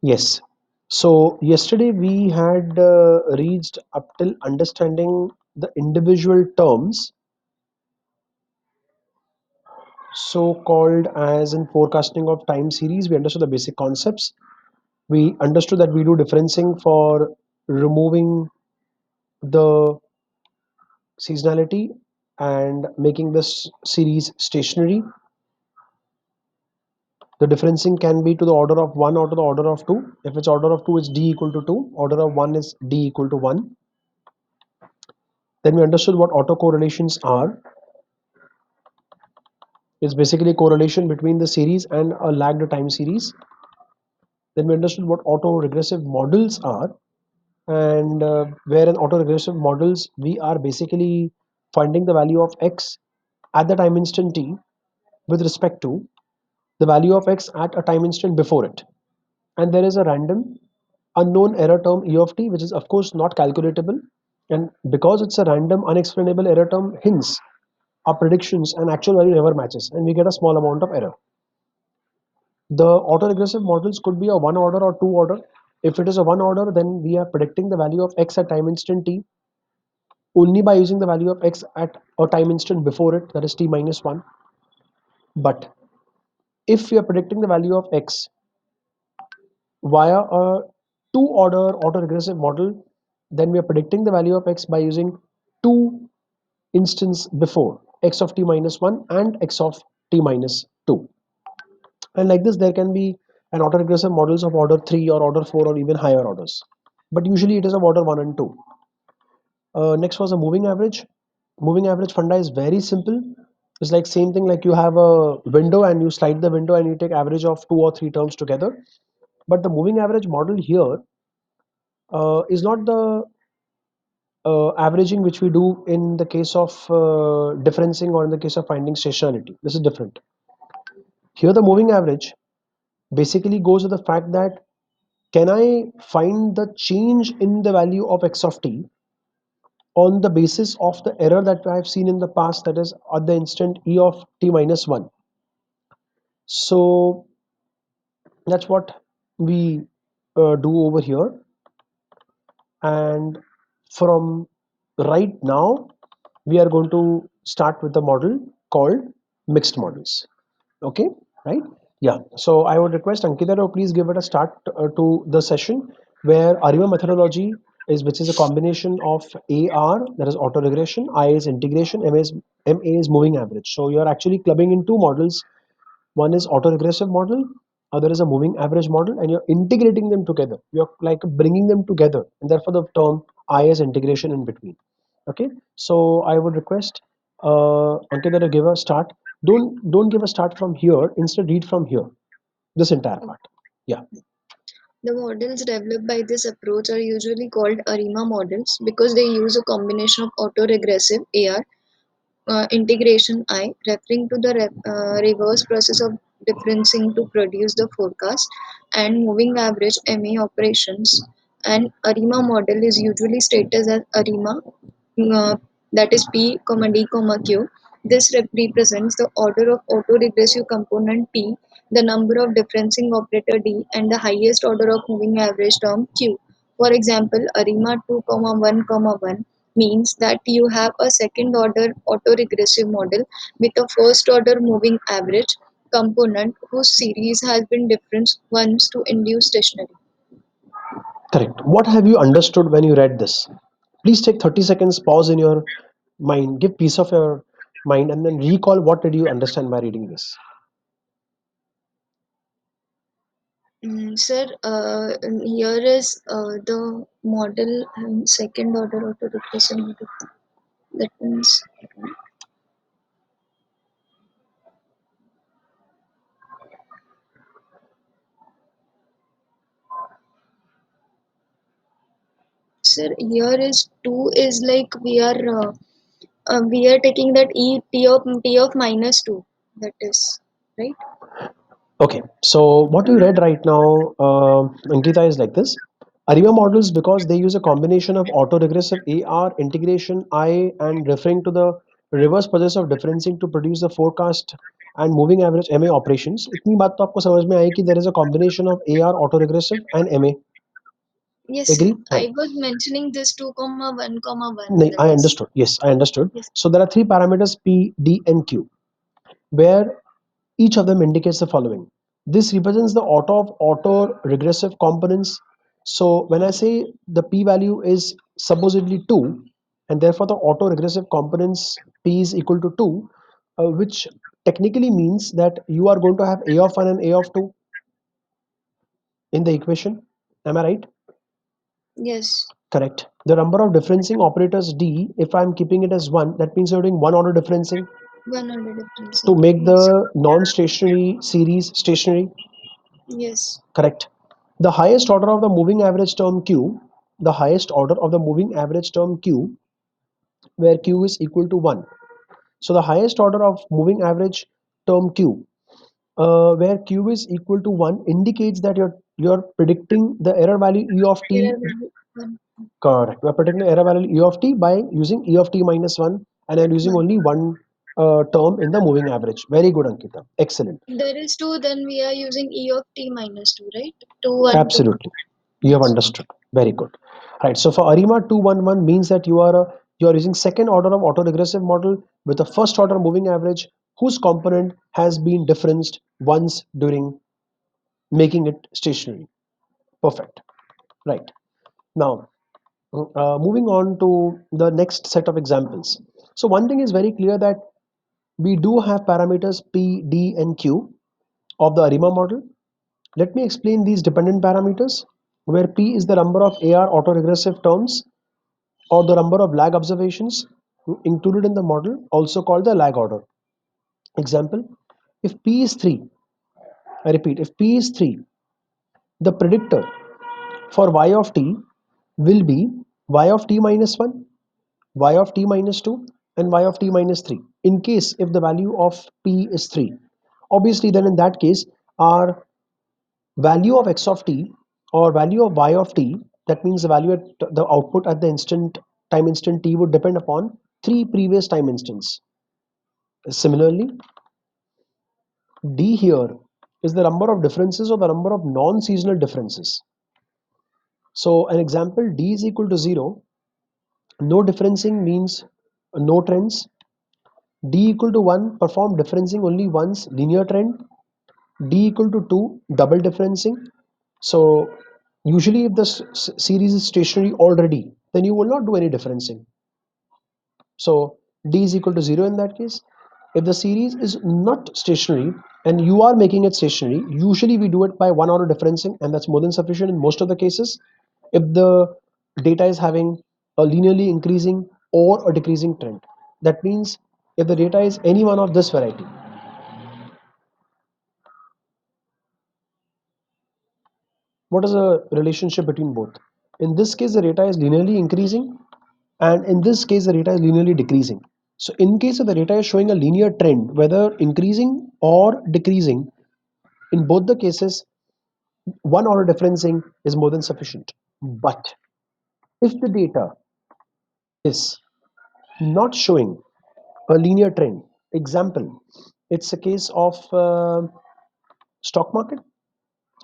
Yes. So yesterday we had reached up till understanding the individual terms, so called as in forecasting of time series. We understood the basic concepts. We understood that we do differencing for removing the seasonality and making this series stationary. The differencing can be to the order of 1 or to the order of 2. If it's order of 2, it's d equal to 2. Order of 1 is d equal to 1. Then we understood what autocorrelations are. It's basically a correlation between the series and a lagged time series. Then we understood what autoregressive models are, and where in autoregressive models we are basically finding the value of x at the time instant t with respect to the value of x at a time instant before it. And there is a random unknown error term e of t, which is of course not calculatable. And because it's a random unexplainable error term, hence our predictions and actual value never matches, and we get a small amount of error. The autoregressive models could be a one order or two order. If it is a one order, then we are predicting the value of x at time instant t only by using the value of x at a time instant before it, that is t minus 1. But if we are predicting the value of x via a two order autoregressive model, then we are predicting the value of x by using two instance before x of t minus 1 and x of t minus 2. And like this, there can be an autoregressive models of order 3 or order 4 or even higher orders. But usually it is of order 1 and 2. Next was a moving average. Moving average funda is very simple. It's like same thing like you have a window and you slide the window and you take average of two or three terms together. But the moving average model here is not the averaging which we do in the case of differencing or in the case of finding stationality. This is different. Here the moving average basically goes with the fact that can I find the change in the value of x of t on the basis of the error that I have seen in the past, that is at the instant e of t minus 1. So that's what we do over here. And from right now, we are going to start with the model called mixed models. Okay, right? Yeah. So I would request Ankita to please give it a start to the session where ARIMA methodology is, which is a combination of AR, that is auto regression, I is integration, MA is moving average. So you are actually clubbing in two models. One is auto-regressive model, other is a moving average model, and you're integrating them together. You're like bringing them together, and therefore the term I is integration in between. Okay, so I would request Ankita to give a start. Don't give a start from here. Instead, read from here. This entire part. Yeah. The models developed by this approach are usually called ARIMA models because they use a combination of autoregressive AR, integration I, referring to the reverse process of differencing to produce the forecast, and moving average MA operations. An ARIMA model is usually stated as ARIMA, uh, that is P, D, Q. This represents the order of autoregressive component P, the number of differencing operator D, and the highest order of moving average term Q. For example, ARIMA 2, 1, 1 means that you have a second order autoregressive model with a first order moving average component whose series has been different once to induce stationary. Correct. What have you understood when you read this? Please take 30 seconds, pause in your mind, give peace of your mind, and then recall what did you understand by reading this. Sir, here is the model second order autoregressive model. That means, sir, here is two is like we are taking that e t of minus two. That is right. Okay, so what you read right now, Ankita, is like this. ARIMA models, because they use a combination of autoregressive AR, integration I, and referring to the reverse process of differencing to produce the forecast and moving average MA operations. इतनी बात तो आपको समझ में आई कि there is a combination of AR autoregressive and MA. Yes, Agree? Right. I was mentioning this 2 comma 1 comma 1 No, in the I list. understood. Yes, I understood. Yes, So there are three parameters P, D, and Q, where each of them indicates the following. This represents the auto regressive components. So when I say the p value is supposedly 2, and therefore the auto-regressive components p is equal to 2, which technically means that you are going to have a of 1 and a of 2 in the equation. Am I right? yes, Correct. The number of differencing operators d, if I'm keeping it as 1, that means you're doing one order differencing 100 difference. to make Yes, the non-stationary series stationary. yes, Correct. The highest order of the moving average term q, the highest order of the moving average term q, where q is equal to 1. So the highest order of moving average term q, where q is equal to 1, indicates that you're predicting the error value e of t. error value 1. Correct. We're predicting the error value e of t by using e of t minus 1, and I'm using 1. only one term in the moving average. Very good, Ankita. Excellent. There is 2, then we are using E of t minus 2, right? 2, 1, 2. Absolutely. You have Yes. understood. Very good. Right. So for ARIMA 211 means that you are using second order of autoregressive model with a first order moving average whose component has been differenced once during making it stationary. Perfect. Right. Now, moving on to the next set of examples. So one thing is very clear that we do have parameters P, D, and Q of the ARIMA model. Let me explain these dependent parameters, where P is the number of AR autoregressive terms or the number of lag observations included in the model, also called the lag order. Example, if P is 3, I repeat, if P is 3, the predictor for Y of t will be Y of t minus 1, Y of t minus 2, and Y of t minus 3. In case if the value of P is 3, obviously then in that case our value of x of t or value of y of t, that means the value at the output at the instant t would depend upon three previous time instants. Similarly, d here is the number of differences or the number of non-seasonal differences. So an example, d is equal to 0, no differencing means no trends. D equal to 1, perform differencing only once, linear trend. D equal to 2, double differencing. So usually if the series is stationary already, then you will not do any differencing. So D is equal to 0 in that case. If the series is not stationary and you are making it stationary, usually we do it by one order differencing, and that's more than sufficient in most of the cases. If the data is having a linearly increasing or a decreasing trend, that means if the data is any one of this variety, what is the relationship between both? In this case, the data is linearly increasing, and in this case, the data is linearly decreasing. So in case of the data is showing a linear trend, whether increasing or decreasing, in both the cases, one order differencing is more than sufficient. But if the data is not showing a linear trend, example, it's a case of stock market,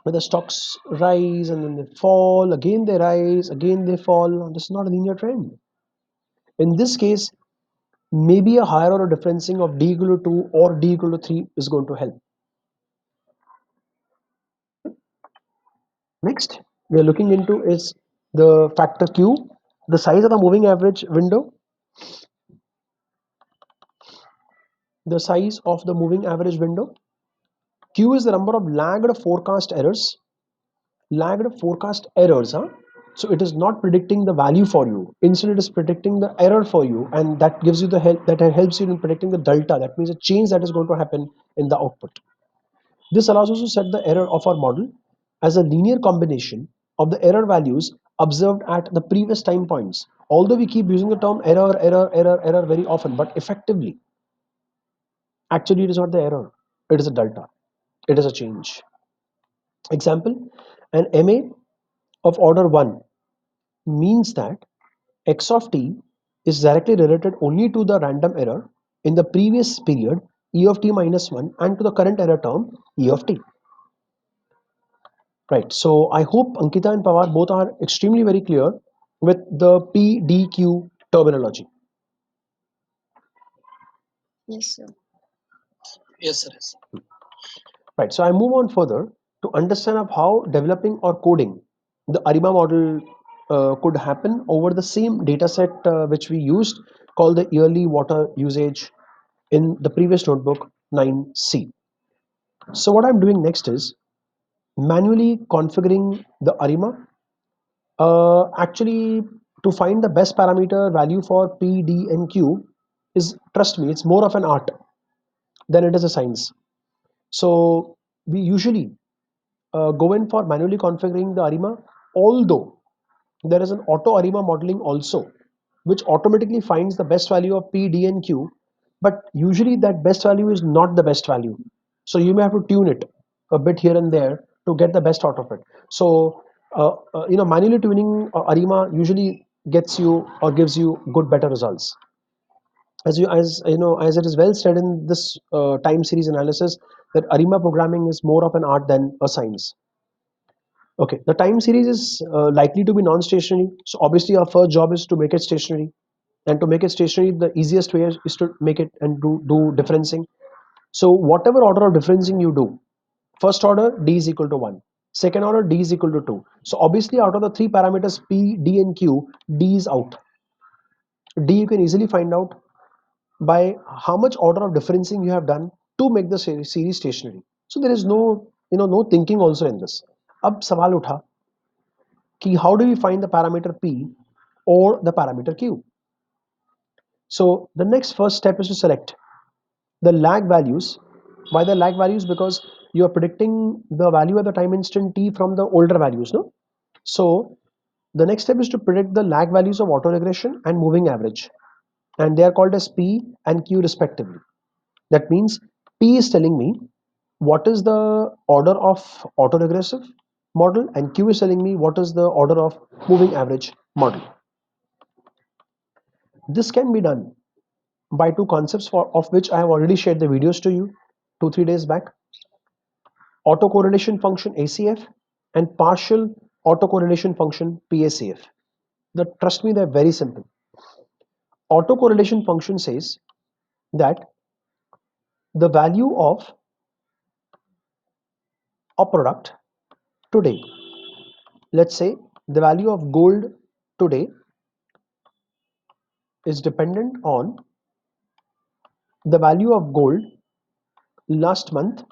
where the stocks rise and then they fall, again they rise, again they fall. This is not a linear trend. In this case, maybe a higher order differencing of d equal to 2 or d equal to 3 is going to help. Next, we are looking into is the factor q, the size of the moving average window, the size of the moving average window. Q is the number of lagged forecast errors. Lagged forecast errors, huh? So it is not predicting the value for you. Instead, it is predicting the error for you, and that gives you the help that helps you in predicting the delta. That means a change that is going to happen in the output. This allows us to set the error of our model as a linear combination of the error values observed at the previous time points. Although we keep using the term error, error, error, error very often, but effectively, actually, it is not the error, it is a delta, it is a change. Example, an MA of order 1 means that x of t is directly related only to the random error in the previous period E of t minus 1 and to the current error term E of t. Right. So I hope Ankita and Pawar both are extremely very clear with the PDQ terminology. Yes, sir. Right. So I move on further to understand of how developing or coding the ARIMA model could happen over the same data set which we used called the yearly water usage in the previous notebook 9C. So what I'm doing next is manually configuring the ARIMA. Actually, to find the best parameter value for P, D, and Q is, trust me, it's more of an art than it is a science. So we usually go in for manually configuring the ARIMA, although there is an auto ARIMA modeling also, which automatically finds the best value of P, D, and Q. But usually that best value is not the best value. So you may have to tune it a bit here and there to get the best out of it. So manually tuning ARIMA usually gets you or gives you good, better results. As it is well said in this time series analysis, that ARIMA programming is more of an art than a science. Okay, the time series is likely to be non-stationary. So obviously our first job is to make it stationary. And to make it stationary, the easiest way is to make it and do differencing. So whatever order of differencing you do, first order D is equal to 1. Second order D is equal to 2. So obviously out of the three parameters P, D and Q, D is out. D you can easily find out by how much order of differencing you have done to make the series stationary. So there is no thinking also in this. अब सवाल उठा कि how do we find the parameter P or the parameter Q? So the next first step is to select the lag values. Why the lag values? Because you are predicting the value at the time instant t from the older values, no? So the next step is to predict the lag values of autoregression and moving average, and they are called as P and Q respectively. That means P is telling me what is the order of autoregressive model, and Q is telling me what is the order of moving average model. This can be done by two concepts of which I have already shared the videos to you 2-3 days back: autocorrelation function ACF and partial autocorrelation function PACF. Trust me, they're very simple. Autocorrelation function says that the value of a product today, let's say the value of gold today, is dependent on the value of gold last month,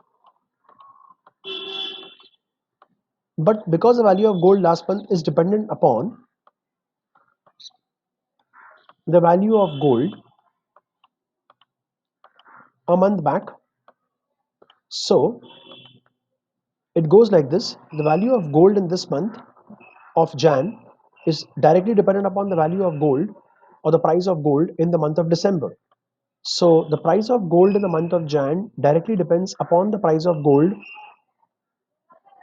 but because the value of gold last month is dependent upon the value of gold a month back, so it goes like this: the value of gold in this month of Jan is directly dependent upon the value of gold or the price of gold in the month of December. So the price of gold in the month of Jan directly depends upon the price of gold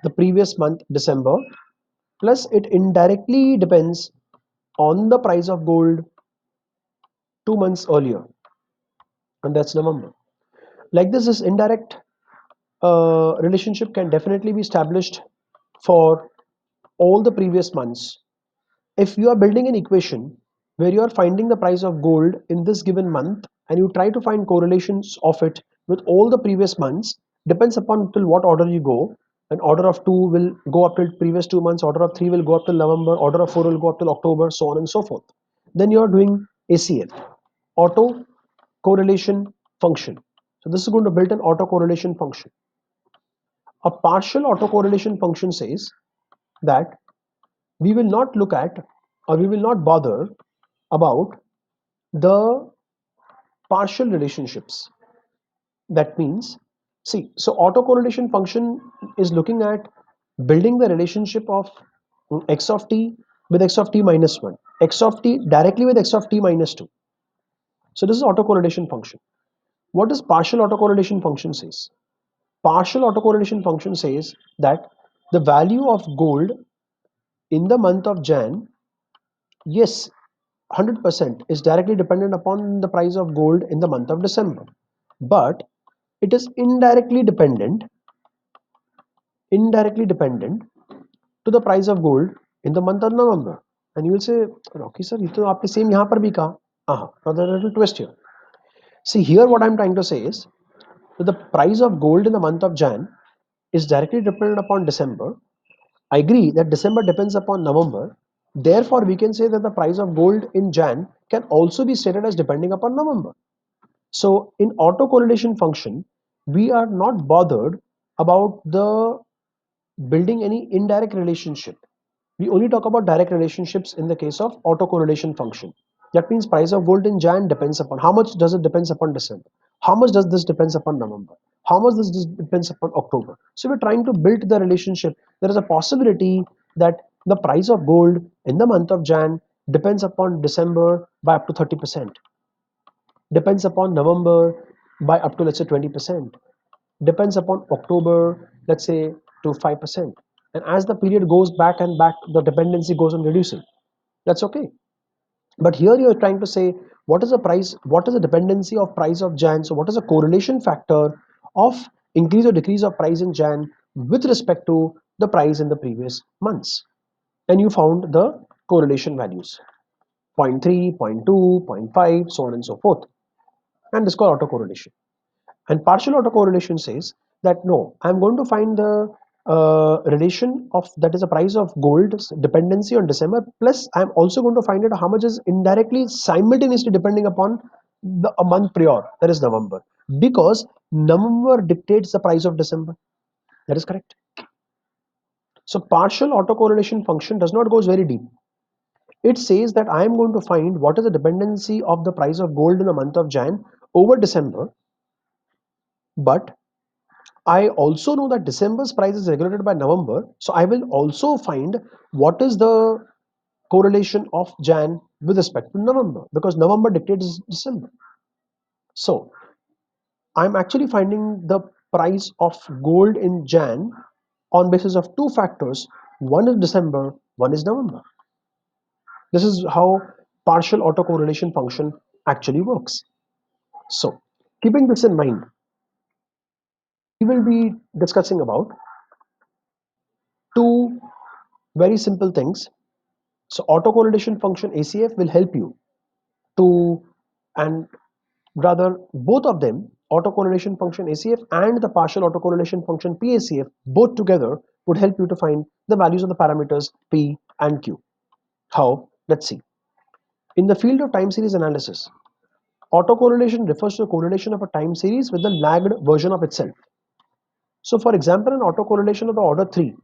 the previous month December, plus it indirectly depends on the price of gold 2 months earlier, and that's November. Like this indirect relationship can definitely be established for all the previous months. If you are building an equation where you are finding the price of gold in this given month and you try to find correlations of it with all the previous months, depends upon till what order you go. An order of 2 will go up till previous 2 months, order of 3 will go up till November, order of 4 will go up till October, so on and so forth. Then you are doing ACF, auto correlation function. So this is going to build an autocorrelation function. A partial autocorrelation function says that we will not look at, or we will not bother about the partial relationships. That means, see, so autocorrelation function is looking at building the relationship of x of t with x of t minus 1, x of t directly with x of t minus 2. So this is autocorrelation function. What does partial autocorrelation function says? Partial autocorrelation function says that the value of gold in the month of Jan, yes, 100% is directly dependent upon the price of gold in the month of December. But it is indirectly dependent to the price of gold in the month of November. And you will say, Rocky sir, ये तो आपने same यहाँ पर भी कहा. Now there is a little twist here. See here, what I'm trying to say is that the price of gold in the month of Jan is directly dependent upon December. I agree that December depends upon November. Therefore, we can say that the price of gold in Jan can also be stated as depending upon November. So in autocorrelation function, we are not bothered about the building any indirect relationship. We only talk about direct relationships in the case of autocorrelation function. That means price of gold in Jan depends upon how much does it depends upon December. How much does this depends upon November? How much does this depends upon October? So we're trying to build the relationship. There is a possibility that the price of gold in the month of Jan depends upon December by up to 30%, depends upon November by up to let's say 20%, depends upon October, let's say to 5%. And as the period goes back and back, the dependency goes on reducing. That's okay. But here you're trying to say what is the price, what is the dependency of price of Jan? So what is the correlation factor of increase or decrease of price in Jan with respect to the price in the previous months? And you found the correlation values zero point 0.3, zero point 0.2, zero point 0.5, so on and so forth. And this is called autocorrelation. And partial autocorrelation says that no, I'm going to find the relation of that is the price of gold dependency on December, plus I'm also going to find out how much is indirectly simultaneously depending upon a month prior, that is November, because November dictates the price of December. That is correct. So partial autocorrelation function does not goes very deep. It says that I am going to find what is the dependency of the price of gold in the month of Jan over December, but I also know that December's price is regulated by November, so I will also find what is the correlation of Jan with respect to November, because November dictates December. So I'm actually finding the price of gold in Jan on basis of two factors. One is December, one is November. This is how partial autocorrelation function actually works. So keeping this in mind, we will be discussing about two very simple things. So autocorrelation function ACF will help you to, and rather both of them, autocorrelation function ACF and the partial autocorrelation function PACF, both together would help you to find the values of the parameters P and Q. How? Let's see. In the field of time series analysis, autocorrelation refers to the correlation of a time series with the lagged version of itself. So for example, an autocorrelation of the order 3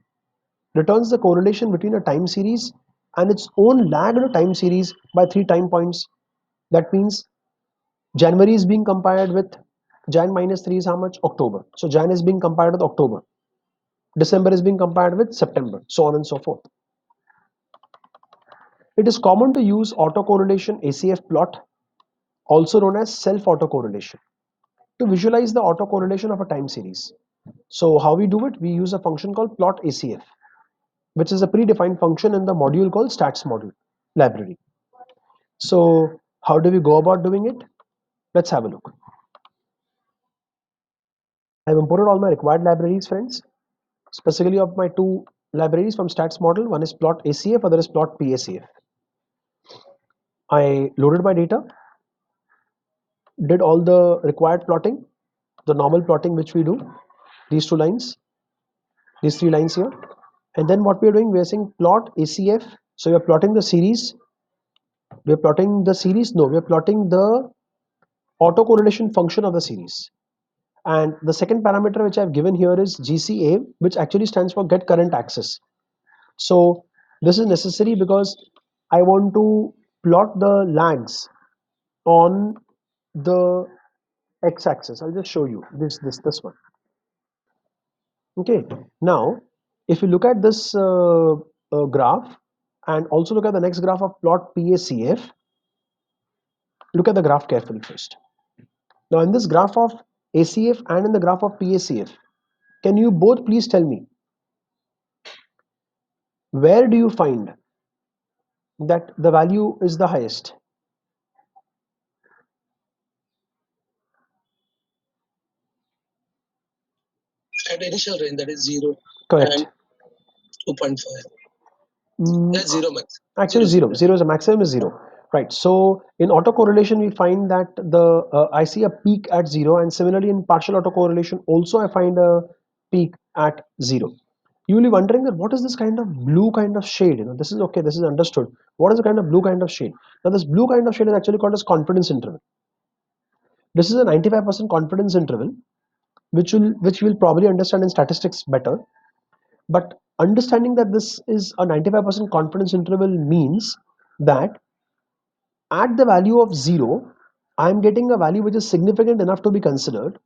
returns the correlation between a time series and its own lagged time series by 3 time points. That means January is being compared with Jan minus 3 is how much? October. So Jan is being compared with October. December is being compared with September, so on and so forth. It is common to use autocorrelation ACF plot, also known as self autocorrelation, to visualize the autocorrelation of a time series. So how we do it? We use a function called plot ACF, which is a predefined function in the module called stats module library. So how do we go about doing it? Let's have a look. I've imported all my required libraries, friends, specifically of my two libraries from stats model. One is plot ACF, other is plot PACF. I loaded my data, did all the required plotting, the normal plotting which we do, these two lines, these three lines here. And then what we are doing, we are saying plot ACF. So we are plotting the series. We are plotting the series. No, we are plotting the autocorrelation function of the series. And the second parameter which I've given here is GCA, which actually stands for get current access. So this is necessary because I want to plot the lags on the x-axis. I'll just show you this one. Okay. Now, if you look at this graph and also look at the next graph of plot PACF, look at the graph carefully first. Now, in this graph of ACF and in the graph of PACF, can you both please tell me where do you find that the value is the highest? at initial range, that is 0 correct and 2.5. That's zero max. Actually, zero. Zero is a maximum is zero. Right. So in autocorrelation, we find that I see a peak at zero, and similarly in partial autocorrelation, also I find a peak at zero. You will be wondering that what is this kind of blue kind of shade? This is okay. This is understood. What is the kind of blue kind of shade? Now, this blue kind of shade is actually called as confidence interval. This is a 95% confidence interval, which you'll probably understand in statistics better. But understanding that this is a 95% confidence interval means that at the value of 0, I'm getting a value which is significant enough to be considered.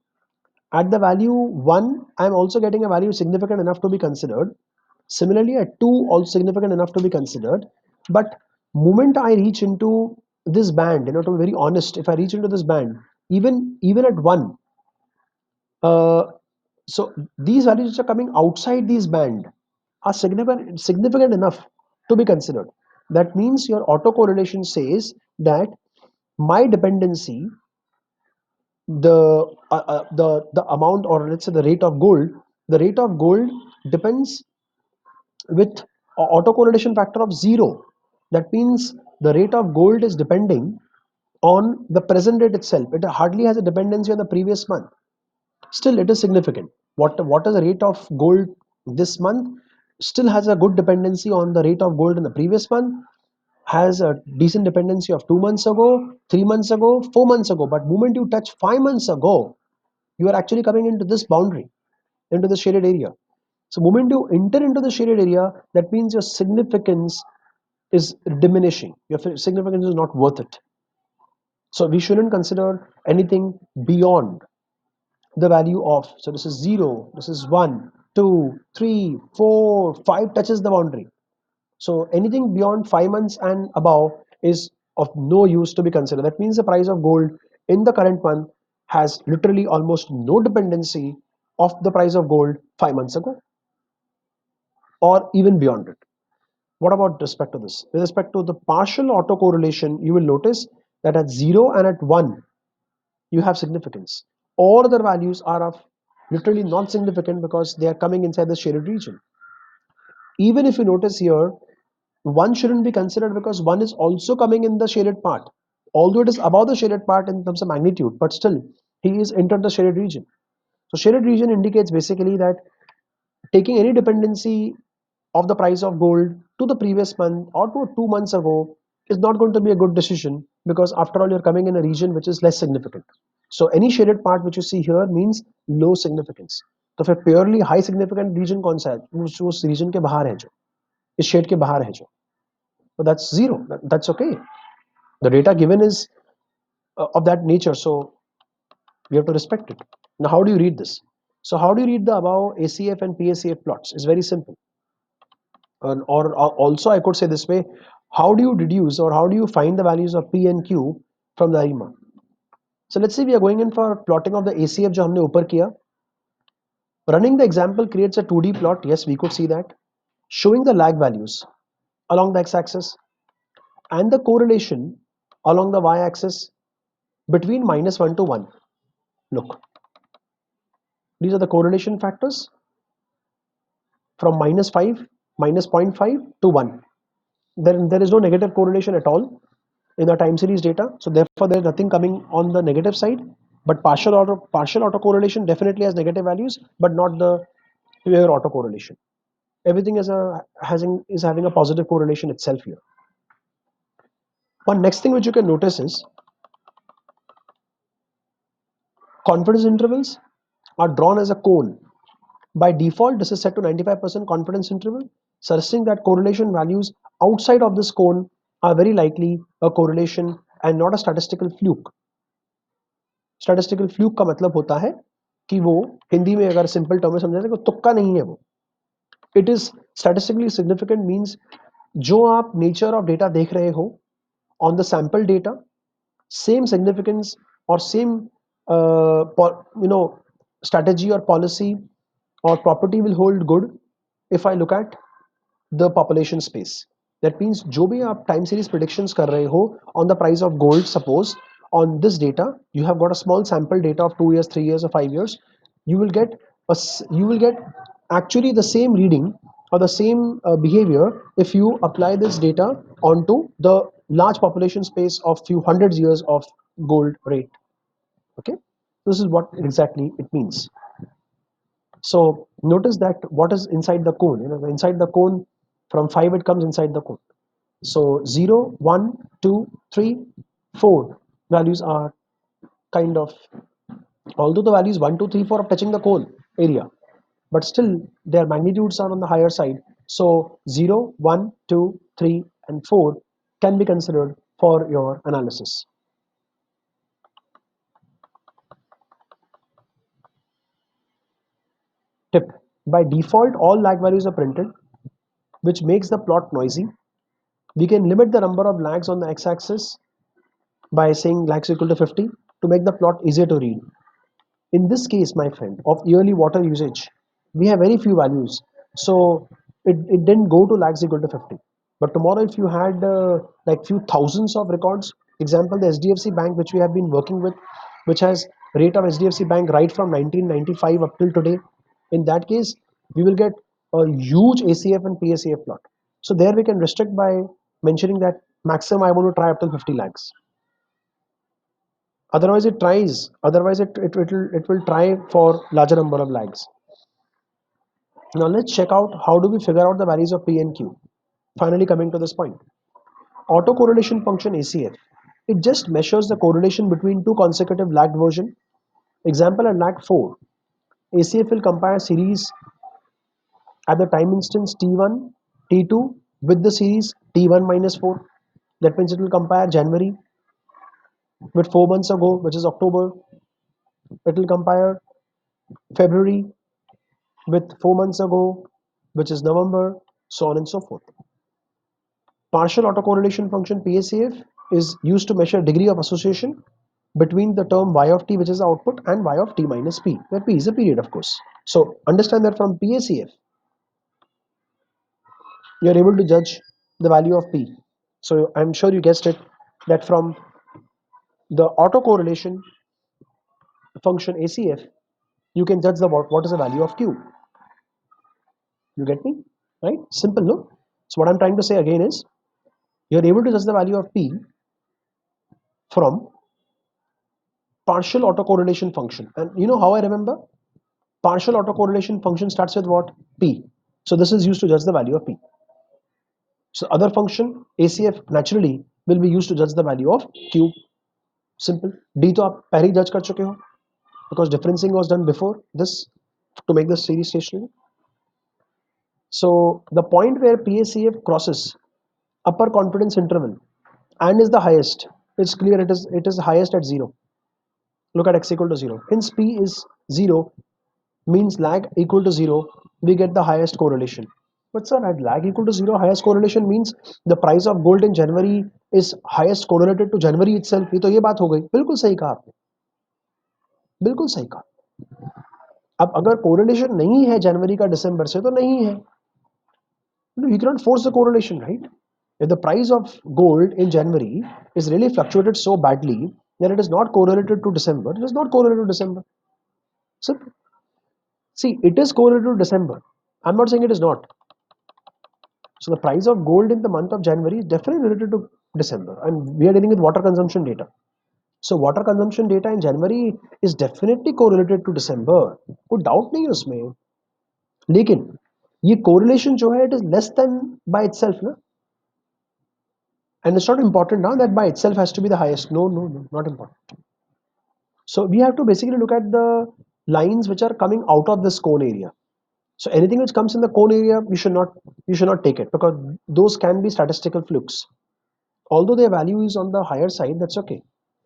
At the value 1, I'm also getting a value significant enough to be considered. Similarly, at 2, also significant enough to be considered. But moment I reach into this band, to be very honest, if I reach into this band, even at 1, uh, so these values which are coming outside these band are significant enough to be considered. That means your autocorrelation says that my dependency, the amount, or let's say the rate of gold depends with autocorrelation factor of 0. That means the rate of gold is depending on the present rate itself. It hardly has a dependency on the previous month. Still, it is significant. What is the rate of gold this month still has a good dependency on the rate of gold in the previous month, has a decent dependency of 2 months ago, 3 months ago, 4 months ago. But moment you touch 5 months ago, you are actually coming into this boundary, into the shaded area. So moment you enter into the shaded area, that means your significance is diminishing. Your significance is not worth it. So we shouldn't consider anything beyond the value of, so this is 0, this is 1, 2, 3, 4, 5 touches the boundary. So anything beyond 5 months and above is of no use to be considered. That means the price of gold in the current month has literally almost no dependency of the price of gold 5 months ago, or even beyond it. What about respect to this? With respect to the partial autocorrelation, you will notice that at 0 and at 1, you have significance. All other values are of literally non significant because they are coming inside the shaded region. Even if you notice here, 1 shouldn't be considered because 1 is also coming in the shaded part. Although it is above the shaded part in terms of magnitude, but still, he is entered the shaded region. So shaded region indicates basically that taking any dependency of the price of gold to the previous month or to 2 months ago is not going to be a good decision, because after all, you're coming in a region which is less significant. So any shaded part which you see here means low significance. तो फिर purely high significant region कौन सा है? उस region के बाहर है जो, इस shade के बाहर है जो. So that's zero. That's okay. The data given is of that nature, so we have to respect it. Now, how do you read this? So how do you read the above ACF and PACF plots? It's very simple. Or also I could say this way: how do you deduce, or how do you find the values of P and Q from the ARIMA? So let's say we are going in for plotting of the ACF जो हमने ऊपर किया. Running the example creates a 2D plot. Yes, we could see that, showing the lag values along the x-axis and the correlation along the y-axis between -1 to 1. Look, these are the correlation factors from -5, -0.5 to 1. There is no negative correlation at all in the time series data. So therefore, there is nothing coming on the negative side. But partial autocorrelation definitely has negative values, but not the pure autocorrelation. Everything is having a positive correlation itself here. One next thing which you can notice is confidence intervals are drawn as a cone. By default, this is set to 95% confidence interval, suggesting that correlation values outside of this cone are very likely a correlation and not a statistical fluke. Statistical fluke का मतलब होता है कि वो हिंदी में अगर simple term में समझाते हैं तो तुक्का नहीं है वो. It is statistically significant means जो आप nature of data देख रहे हो on the sample data, same significance or same strategy or policy or property will hold good if I look at the population space. That means जो भी आप time series predictions कर रहे हो on the price of gold, suppose on this data you have got a small sample data of 2 years, 3 years or 5 years, you will get you will get actually the same reading or the same behavior if you apply this data onto the large population space of few hundreds years of gold rate. Okay, this is what exactly it means. So notice that what is inside the cone. Inside the cone, from 5 it comes inside the cone. So 0, 1, 2, 3, 4 values are kind of, although the values 1, 2, 3, 4 are touching the cone area, but still their magnitudes are on the higher side. So 0, 1, 2, 3, and 4 can be considered for your analysis. Tip: by default, all lag values are printed, which makes the plot noisy. We can limit the number of lags on the x-axis by saying lags equal to 50 to make the plot easier to read. In this case, my friend, of yearly water usage, we have very few values. So it didn't go to lags equal to 50. But tomorrow, if you had like few thousands of records, example, the HDFC Bank, which we have been working with, which has rate of HDFC Bank right from 1995 up till today, in that case, we will get a huge ACF and PACF plot. So there we can restrict by mentioning that maximum I want to try up till 50 lakhs. Otherwise it tries, otherwise it will try for larger number of lags. Now let's check out how do we figure out the values of P and Q. Finally coming to this point. Autocorrelation function ACF. It just measures the correlation between two consecutive lagged version. Example at lag 4. ACF will compare series at the time instance T1, T2 with the series T1 minus 4. That means it will compare January with 4 months ago, which is October. It will compare February with 4 months ago, which is November, so on and so forth. Partial autocorrelation function PACF is used to measure degree of association between the term y of t, which is the output, and y of t minus p, where p is a period, of course. So understand that from PACF, you are able to judge the value of p. So I'm sure you guessed it, that from the autocorrelation function ACF, you can judge the what is the value of q. You get me? Right? Simple, no? So what I'm trying to say again is, you're able to judge the value of p from partial autocorrelation function. And you know how I remember? Partial autocorrelation function starts with what? P. So this is used to judge the value of P. So other function ACF naturally will be used to judge the value of Q. Simple. D तो आप पहले ही judge कर चुके हो, because differencing was done before this to make the series stationary. So the point where PACF crosses upper confidence interval and is the highest, it's clear it is highest at 0. Look at x equal to 0. Hence P is 0, means lag equal to 0, we get the highest correlation. But sir, at lag equal to 0, highest correlation means the price of gold in January is highest correlated to January itself. ये तो ये बात हो गई. बिल्कुल सही कहा आपने, बिल्कुल सही कहा. अब अगर correlation नहीं है जनवरी का दिसंबर से, तो नहीं है. You cannot force the correlation, right? If the price of gold in January is really fluctuated so badly, then it is not correlated to December. It is not correlated to December. So see, it is correlated to December. I'm not saying it is not. So the price of gold in the month of January is definitely related to December, and we are dealing with water consumption data. So water consumption data in January is definitely correlated to December. कोई doubt नहीं है उसमें. लेकिन ये correlation जो है, it is less than by itself, ना? And it's not important now that by itself has to be the highest. No, no, no, not important. So we have to basically look at the lines which are coming out of this cone area. So anything which comes in the cone area, you should not take it, because those can be statistical flukes. Although their value is on the higher side, that's okay,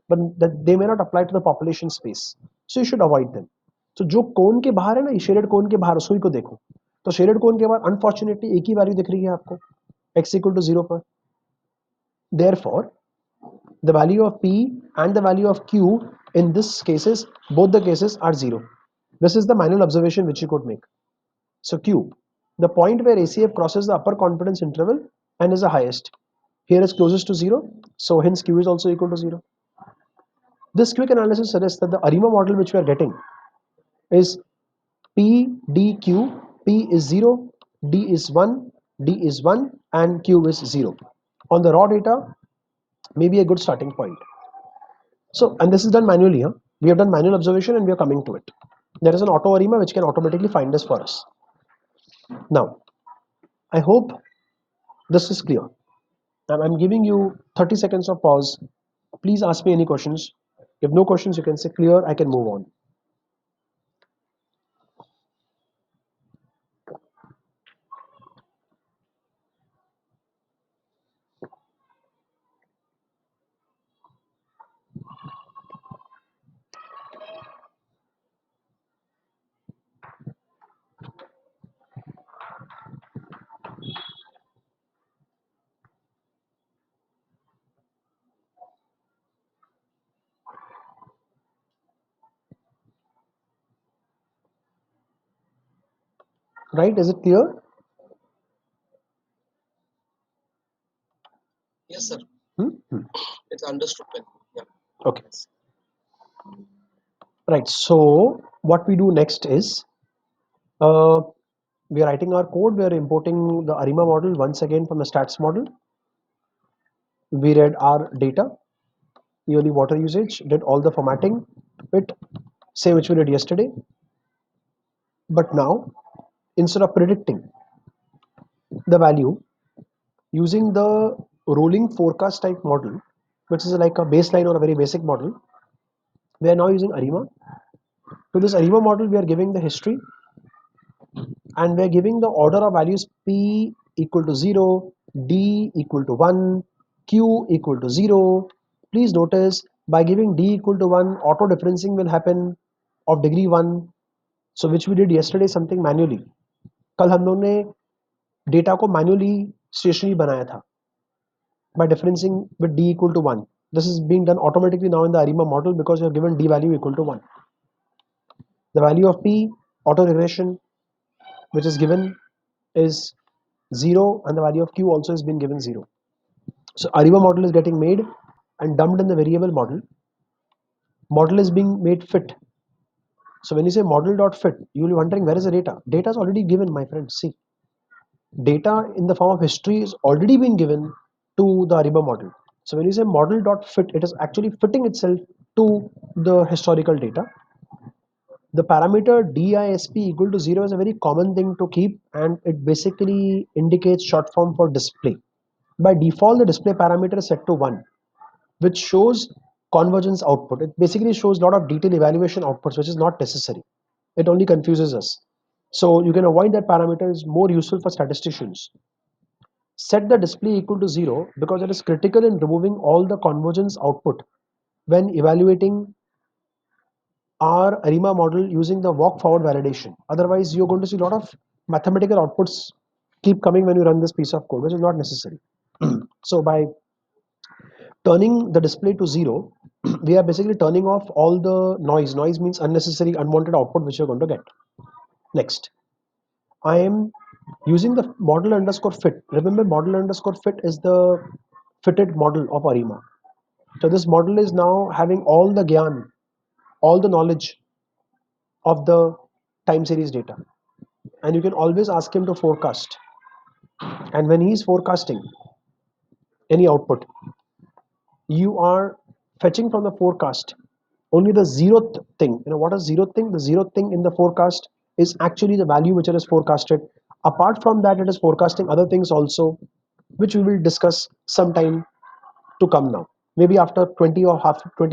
but that they may not apply to the population space, so you should avoid them. So जो कोन के बाहर है ना, shaded कोन के बाहर, उसको को देखो. तो शेडेड कोन के बाहर अनफॉर्चुनेटली एक ही वैल्यू दिख रही है आपको, x equal to 0 पर. Therefore the value of p and the value of q in this cases, both the cases are 0. This is the manual observation which you could make. So q, the point where ACF crosses the upper confidence interval and is the highest, here is closest to 0, so hence q is also equal to 0. This quick analysis suggests that the ARIMA model which we are getting is p D, Q, P is 0, D is 1, D is 1, and Q is 0. On the raw data, maybe a good starting point. So, and this is done manually. Huh? We have done manual observation and we are coming to it. There is an auto ARIMA which can automatically find this for us. Now, I hope this is clear. I'm giving you 30 seconds of pause. Please ask me any questions. If no questions, you can say clear, I can move on. Right? Is it clear? Yes, sir. Hmm? Hmm. It's understood. Yeah. Okay. Right. So what we do next is uh, we are writing our code. We are importing the ARIMA model once again from the stats model. We read our data, yearly water usage, did all the formatting, it same which we did yesterday. But now, instead of predicting the value using the rolling forecast type model, which is like a baseline or a very basic model, we are now using ARIMA. To this ARIMA model, we are giving the history and we are giving the order of values P equal to 0, D equal to 1, Q equal to 0. Please notice by giving D equal to 1, auto differencing will happen of degree 1. So which we did yesterday something manually. कल हम लोगों ने data को manually stationery बनाया था by differencing with d equal to 1. This is being done automatically now in the ARIMA model because you have given d value equal to 1. The value of p auto regression which is given is 0 and the value of q also has been given 0. So ARIMA model is getting made and dumped in the variable model. Model is being made fit. So when you say model.fit, you will be wondering where is the data? Data is already given, my friend. See, data in the form of history is already been given to the ARIMA model. So when you say model.fit, it is actually fitting itself to the historical data. The parameter DISP equal to 0 is a very common thing to keep and it basically indicates short form for display. By default, the display parameter is set to 1, which shows convergence output. It basically shows a lot of detailed evaluation outputs, which is not necessary. It only confuses us. So you can avoid that parameter, is more useful for statisticians. Set the display equal to 0 because it is critical in removing all the convergence output when evaluating our ARIMA model using the walk forward validation. Otherwise, you're going to see a lot of mathematical outputs keep coming when you run this piece of code, which is not necessary. So by turning the display to 0, we are basically turning off all the noise. Noise means unnecessary, unwanted output which you're going to get. Next, I am using the model underscore fit. Remember, model underscore fit is the fitted model of ARIMA. So this model is now having all the gyan, all the knowledge of the time series data. And you can always ask him to forecast. And when he's forecasting any output, you are fetching from the forecast only the zeroth thing. You know what is zeroth thing? The zeroth thing in the forecast is actually the value which it is forecasted. Apart from that, it is forecasting other things also, which we will discuss sometime to come now. Maybe after 20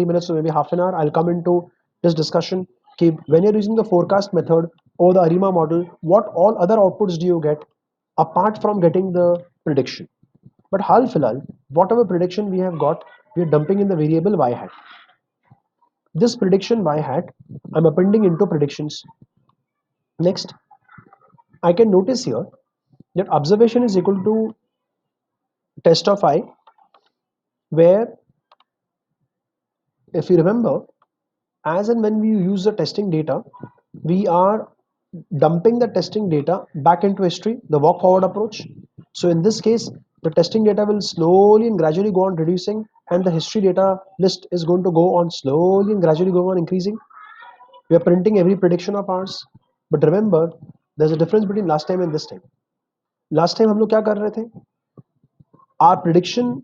minutes or maybe half an hour, I'll come into this discussion. Okay, when you're using the forecast method or the ARIMA model, what all other outputs do you get apart from getting the prediction? But hal filal, whatever prediction we have got, we are dumping in the variable y hat. This prediction y hat, I'm appending into predictions. Next, I can notice here that observation is equal to test of I, where if you remember, as and when we use the testing data, we are dumping the testing data back into history, the walk forward approach. So in this case, the testing data will slowly and gradually go on reducing, and the history data list is going to go on slowly and gradually go on increasing. We are printing every prediction of ours. But remember, there's a difference between last time and this time. Last time हम लोग क्या कर रहे थे? Our prediction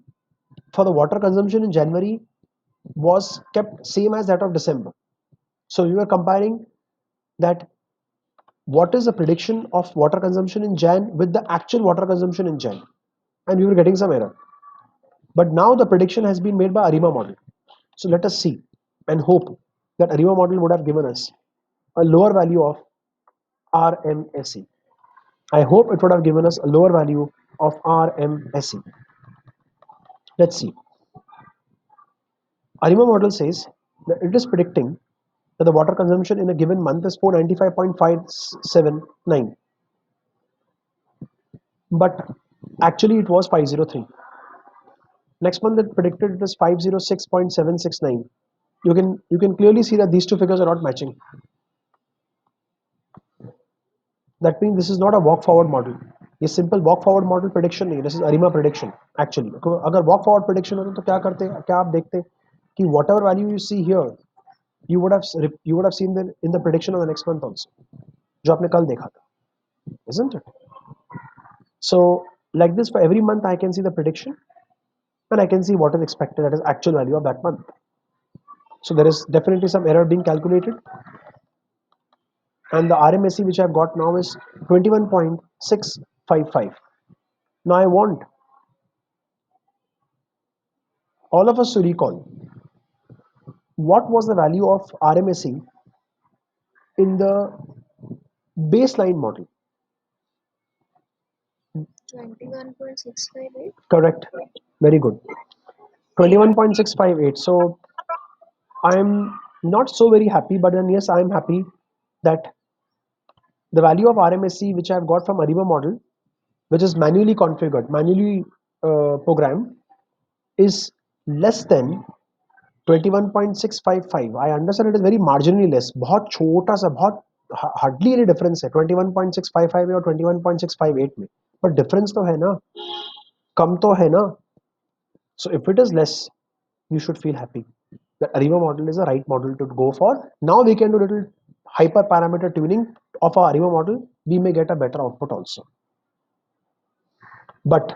for the water consumption in January was kept same as that of December. So we were comparing that what is the prediction of water consumption in Jan with the actual water consumption in Jan, and we were getting some error. But now the prediction has been made by ARIMA model. So let us see and hope that ARIMA model would have given us a lower value of RMSE. I hope it would have given us a lower value of RMSE. Let's see. ARIMA model says that it is predicting that the water consumption in a given month is 495.579, but actually it was 503. Next month it predicted it is 506.769. You can clearly see that these two figures are not matching. That means this is not a walk forward model. ये simple walk forward model prediction नहीं है. This is ARIMA prediction actually. अगर walk forward prediction होता तो क्या करते, क्या आप देखते कि whatever value you see here, you would have seen in the prediction of the next month also, जो आपने कल देखा था, isn't it? So like this, for every month I can see the prediction and I can see what is expected, that is actual value of that month. So there is definitely some error being calculated, and the RMSE which I've got now is 21.655. Now I want all of us to recall what was the value of RMSE in the baseline model. 21.658. Correct. Very good. 21.658. So I'm not so very happy, but then yes, I'm happy that the value of RMSE which I've got from ARIMA model, which is manually configured, manually programmed, is less than 21.655. I understand it is very marginally less. बहुत छोटा सा, बहुत hardly any difference है 21.655 में और 21.658 में, but difference तो है ना, कम तो है ना. So if it is less, you should feel happy. The ARIMA model is the right model to go for. Now we can do little hyper parameter tuning of our ARIMA model. We may get a better output also. But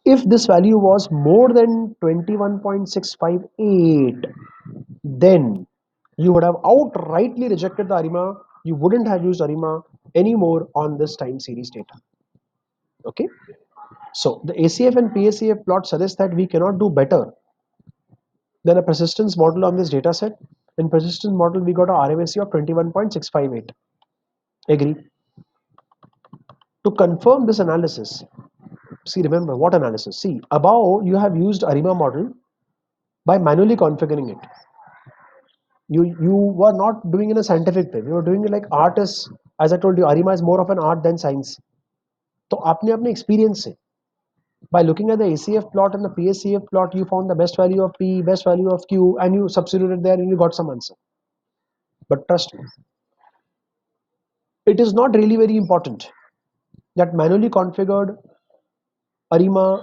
if this value was more than 21.658, then you would have outrightly rejected the ARIMA. You wouldn't have used ARIMA anymore on this time series data. Okay. So the ACF and PACF plot suggests that we cannot do better than a persistence model on this data set. In persistence model, we got a RMSE of 21.658. Agree? To confirm this analysis, see, remember what analysis? See, above you have used ARIMA model by manually configuring it. You were not doing it in a scientific way. You were doing it like art is, as I told you, ARIMA is more of an art than science. तो आपने अपने experience से, by looking at the ACF plot and the PACF plot, you found the best value of P, best value of Q, and you substituted there and you got some answer. But trust me, it is not really very important that manually configured ARIMA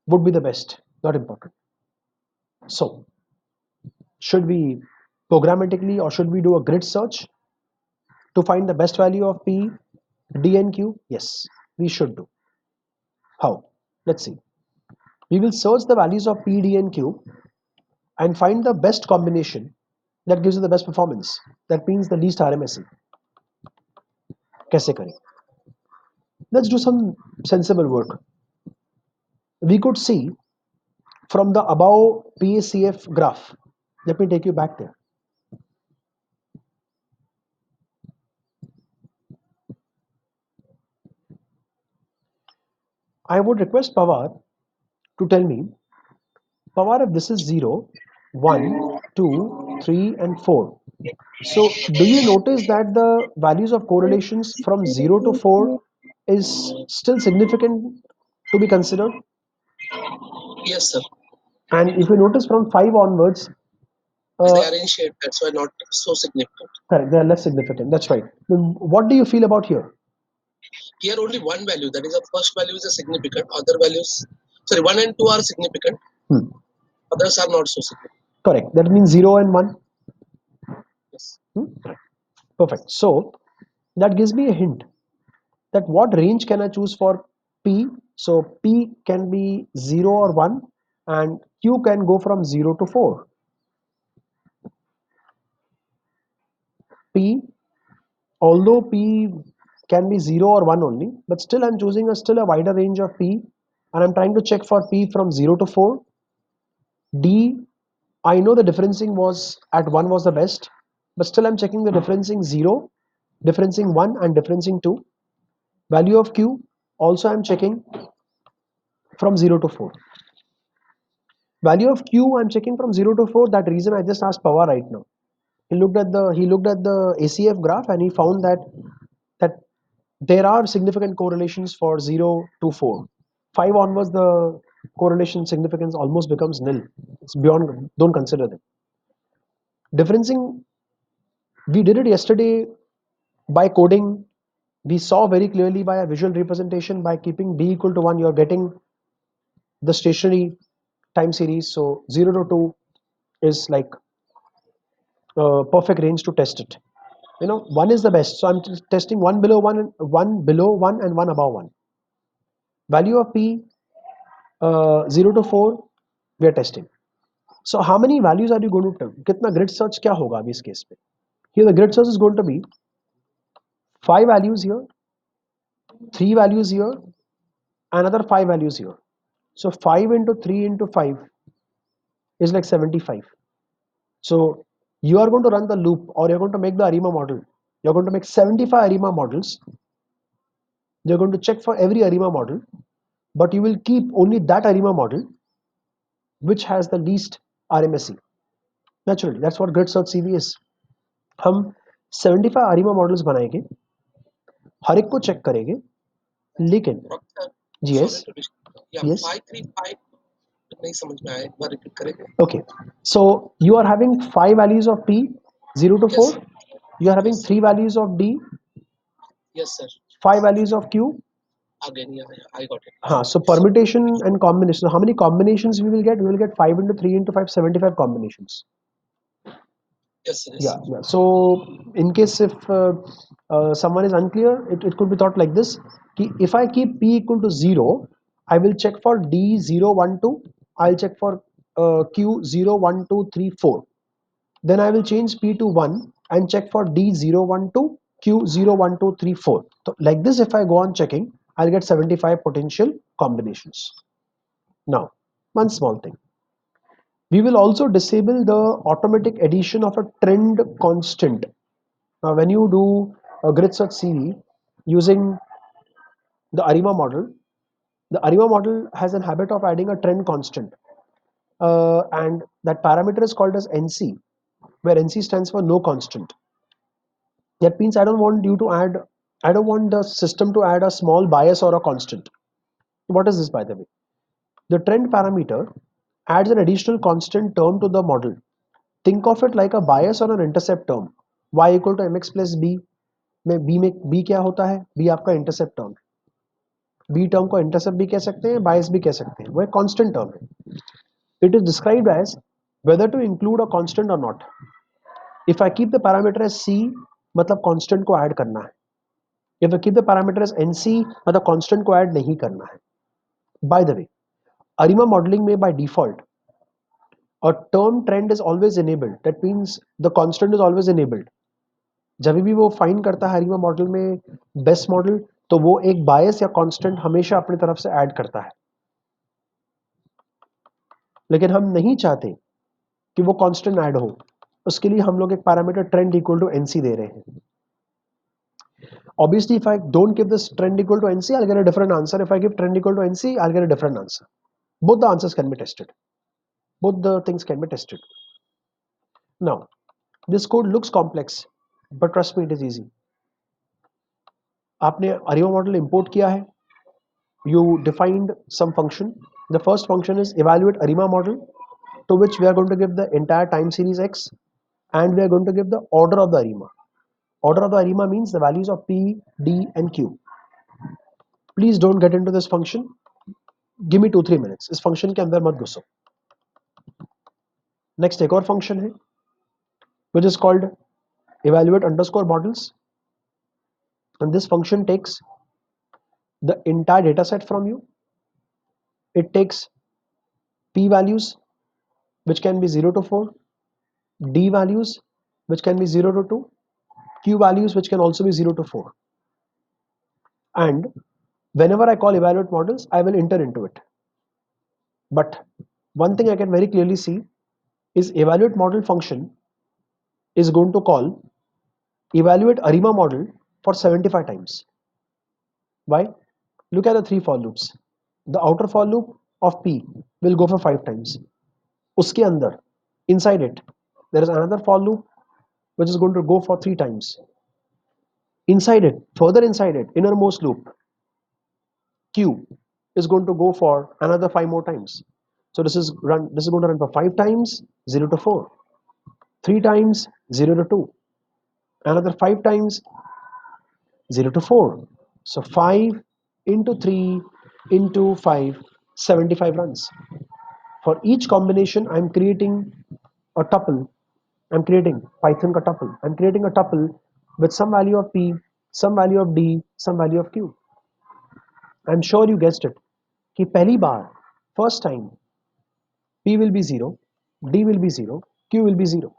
would be the best. Not important. So, should we programmatically or should we do a grid search to find the best value of P, D, and Q? Yes, we should do. How? Let's see. We will search the values of P, D, and Q and find the best combination that gives you the best performance. That means the least RMSE. कैसे करें? Let's do some sensible work. We could see from the above PACF graph. Let me take you back there. I would request Pawar to tell me, Pawar, if this is 0, 1, 2, 3, and 4. So do you notice that the values of correlations from 0 to 4 is still significant to be considered? Yes, sir. And if you notice from 5 onwards, They are in shade, that's why not so significant. correct, they are less significant. That's right. What do you feel about here? Here only one value, that is the first value is a significant, other values, sorry, 1 and 2 are significant, others are not so significant. Correct. That means 0 and 1. Yes. Perfect. So that gives me a hint that what range can I choose for P. So P can be 0 or 1 and Q can go from 0 to 4. P, although P can be 0 or 1 only, but still I'm choosing still a wider range of P and I'm trying to check for P from 0 to 4. D, I know the differencing was at 1 was the best, but still I'm checking the differencing 0, differencing 1 and differencing 2. Value of Q, also I'm checking from 0 to 4. Value of Q I'm checking from 0 to 4. That reason I just asked Pawar right now. He looked at the ACF graph and he found that there are significant correlations for 0 to 4. 5 onwards the correlation significance almost becomes nil. It's beyond, don't consider them. Differencing, we did it yesterday by coding. We saw very clearly by a visual representation by keeping d equal to 1 you're getting the stationary time series. So 0 to 2 is like a perfect range to test it. 1 is the best, so I'm testing 1 below 1 and 1 below 1 and 1 above 1. Value of P 0 to 4 we are testing. So how many values are you going to tell? कितना grid search क्या होगा अभी इस case पे? Here the grid search is going to be 5 values here, 3 values here, another 5 values here. So 5 into 3 into 5 is like 75. So you are going to run the loop or you're going to make the ARIMA model. You're going to make 75 ARIMA models. You're going to check for every ARIMA model, but you will keep only that ARIMA model which has the least RMSE. Naturally, that's what grid search CV is. हम 75 ARIMA models बनाएंगे, हर एक को check करेंगे, लेकिन Sorry yes, to disturb. Yeah, yes, 535 नहीं समझ में आया, एक बार repeat करेंगे. okay. So you are having 5 values of P 0 to 4. Yes. You are having Yes. 3 values of D, Yes, sir. 5 values of Q. Again, yeah, I got it. So permutation and combination. So how many combinations we will get? We will get 5 into 3 into 5, 75 combinations. Yes, sir. Yeah. So in case if someone is unclear, it could be thought like this: if I keep P equal to 0, I will check for D 0 1 2. I'll check for Q 0 1 2 3 4. Then I will change P to 1 and check for D 0 1 2, Q 0 1 2 3 4. So like this, if I go on checking, I'll get 75 potential combinations. Now, one small thing. We will also disable the automatic addition of a trend constant. Now, when you do a grid search CV using the ARIMA model, the ARIMA model has a habit of adding a trend constant. And that parameter is called as NC, where NC stands for no constant. That means I don't want the system to add a small bias or a constant. What is this, by the way? The trend parameter adds an additional constant term to the model. Think of it like a bias or an intercept term. Y equal to mx plus b. में b क्या होता है? b आपका intercept term है. b term को intercept भी कह सकते हैं, bias भी कह सकते हैं. वो एक constant term है. It is described as whether to include a constant or not. If I keep the parameter as c, मतलब constant को add करना है. If I keep the parameter as nc, मतलब constant को add नहीं करना है. By the way, ARIMA modeling में by default a term trend is always enabled. That means the constant is always enabled. जब भी वो फाइंड करता है हरीमा मॉडल में बेस्ट मॉडल, तो वो एक बायस या कांस्टेंट हमेशा अपनी तरफ से ऐड करता है. लेकिन हम नहीं चाहते कि वो कांस्टेंट ऐड हो. उसके लिए हम लोग एक parameter trend equal to NC दे रहे हैं. Obviously, if I don't give this trend equal to NC, I'll get a different answer. If I give trend equal to NC, I'll get a different answer. Both the answers can be tested. Both the things can be tested. Now, this code looks complex, but trust me, it is easy. आपने ARIMA model import किया है. You defined some function. The first function is evaluate ARIMA model, to which we are going to give the entire time series X, and we are going to give the order of the ARIMA. Order of the ARIMA means the values of P, D, and Q. Please don't get into this function. Give me 2-3 minutes. इस function के अंदर मत घुसो. Next एक और function है, which is called evaluate underscore models, and this function takes the entire data set from you. It takes p values, which can be 0 to 4, d values, which can be 0 to 2, q values, which can also be 0 to 4. And whenever I call evaluate models, I will enter into it. But one thing I can very clearly see is evaluate model function is going to call evaluate ARIMA model for 75 times. Why? Look at the 3 for loops. The outer for loop of P will go for 5 times. Uske andar, inside it, there is another for loop which is going to go for 3 times. Inside it, further inside it, innermost loop, Q is going to go for another 5 more times. So this is going to run for 5 times 0 to 4, 3 times 0 to 2, another 5 times 0 to 4. So 5 into 3 into 5, 75 runs. For each combination, I'm creating a tuple. I'm creating Python ka tuple. I'm creating a tuple with some value of P, some value of D, some value of Q. I'm sure you guessed it. कि पहली बार, first time, P will be 0, D will be 0, Q will be 0.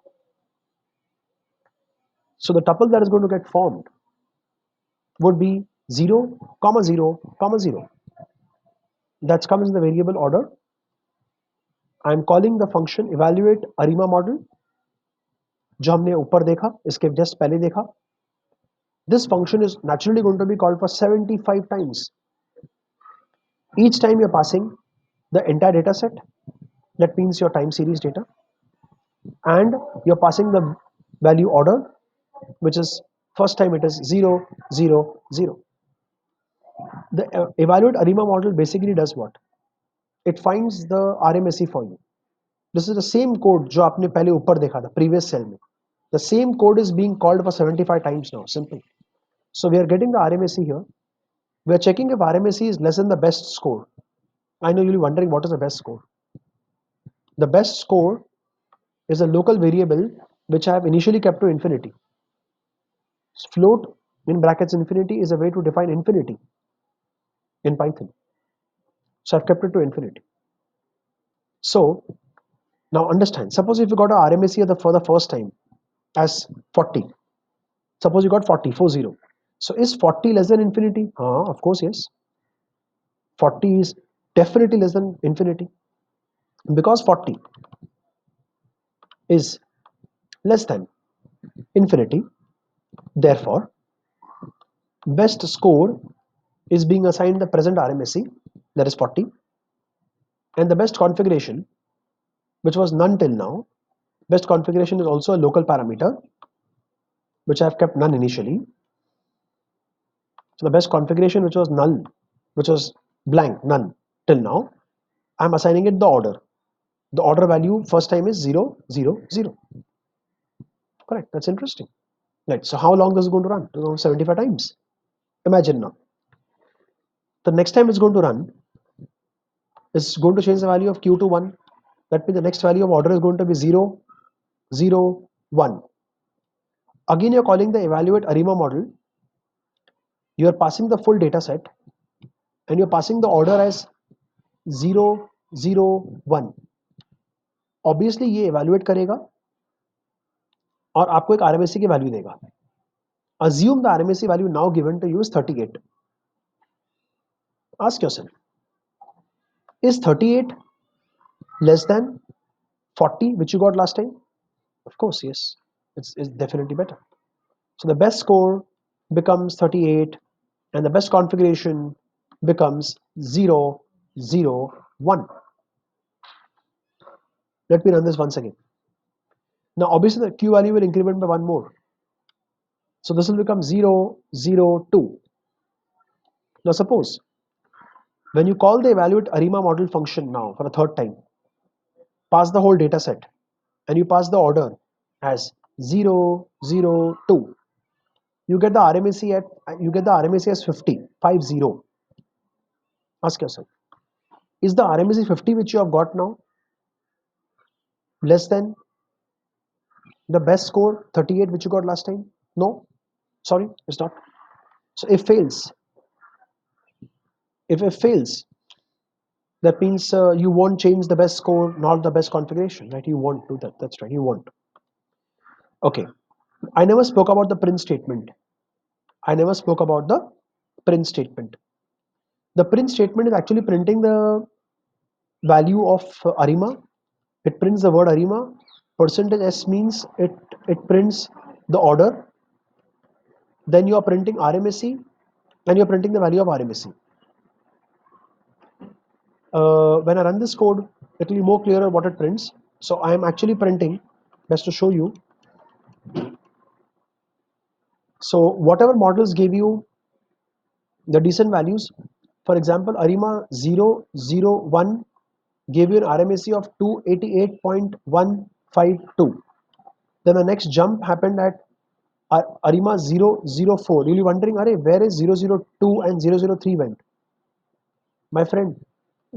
So the tuple that is going to get formed would be 0, comma 0, comma 0. That comes in the variable order. I'm calling the function evaluate ARIMA model, जो हमने ऊपर देखा, इसके just पहले देखा. This function is naturally going to be called for 75 times. Each time you're passing the entire data set, that means your time series data, and you're passing the value order, which is first time it is 0, 0, 0. The evaluate ARIMA model basically does what? It finds the RMSE for you. This is the same code जो आपने पहले ऊपर देखा था previous cell में. The same code is being called for 75 times now. Simple. So we are getting the RMSE here. We are checking if RMSE is less than the best score. I know you'll be wondering what is the best score. The best score is a local variable which I have initially kept to infinity. Float in brackets infinity is a way to define infinity in Python. So I've kept it to infinity. So now understand, suppose if you got a RMSE for the first time as 40. Suppose you got 40, 40. So is 40 less than infinity? Of course, yes. 40 is definitely less than infinity. Because 40 is less than infinity, therefore, best score is being assigned the present RMSE, that is 40, and the best configuration, which was none till now. Best configuration is also a local parameter, which I have kept none initially. So the best configuration, which was null, which was blank, none till now, I'm assigning it the order. The order value first time is 0, 0, 0. Correct. That's interesting. Right. So how long is it going to run? 75 times. Imagine now. The next time it's going to run is going to change the value of q to 1. That means the next value of order is going to be 0, 0, 1. Again, you're calling the evaluate ARIMA model. You are passing the full data set and you're passing the order as 0, 0, 1. Obviously, ये evaluate करेगा और आपको एक RMSE की value देगा. Assume the RMSE value now given to you is 38. Ask yourself, is 38 less than 40 which you got last time? Of course, yes. It's definitely better. So the best score becomes 38 and the best configuration becomes 0, 0, 1. Let me run this once again. Now obviously the Q value will increment by 1 more. So this will become 0, 0, 2. Now suppose when you call the evaluate ARIMA model function now for a third time, pass the whole data set and you pass the order as 0, 0, 2. You get the RMSE as 50, 50. Ask yourself, is the RMSE 50 which you have got now less than the best score 38 which you got last time? No, sorry, it's not. So if fails, if it fails, that means you won't change the best score, not the best configuration, right? You won't do that. That's right, you won't. Okay, I never spoke about the print statement. I never spoke about the print statement. The print statement is actually printing the value of ARIMA. It prints the word ARIMA. Percentage S means it prints the order. Then you are printing RMSE and you are printing the value of RMSE. When I run this code, it will be more clearer what it prints. So I am actually printing, just to show you. So whatever models give you the decent values, for example, ARIMA 001 gave you an RMSE of 288.152. Then the next jump happened at ARIMA 004. You'll be wondering, where is 002 and 003 went? My friend,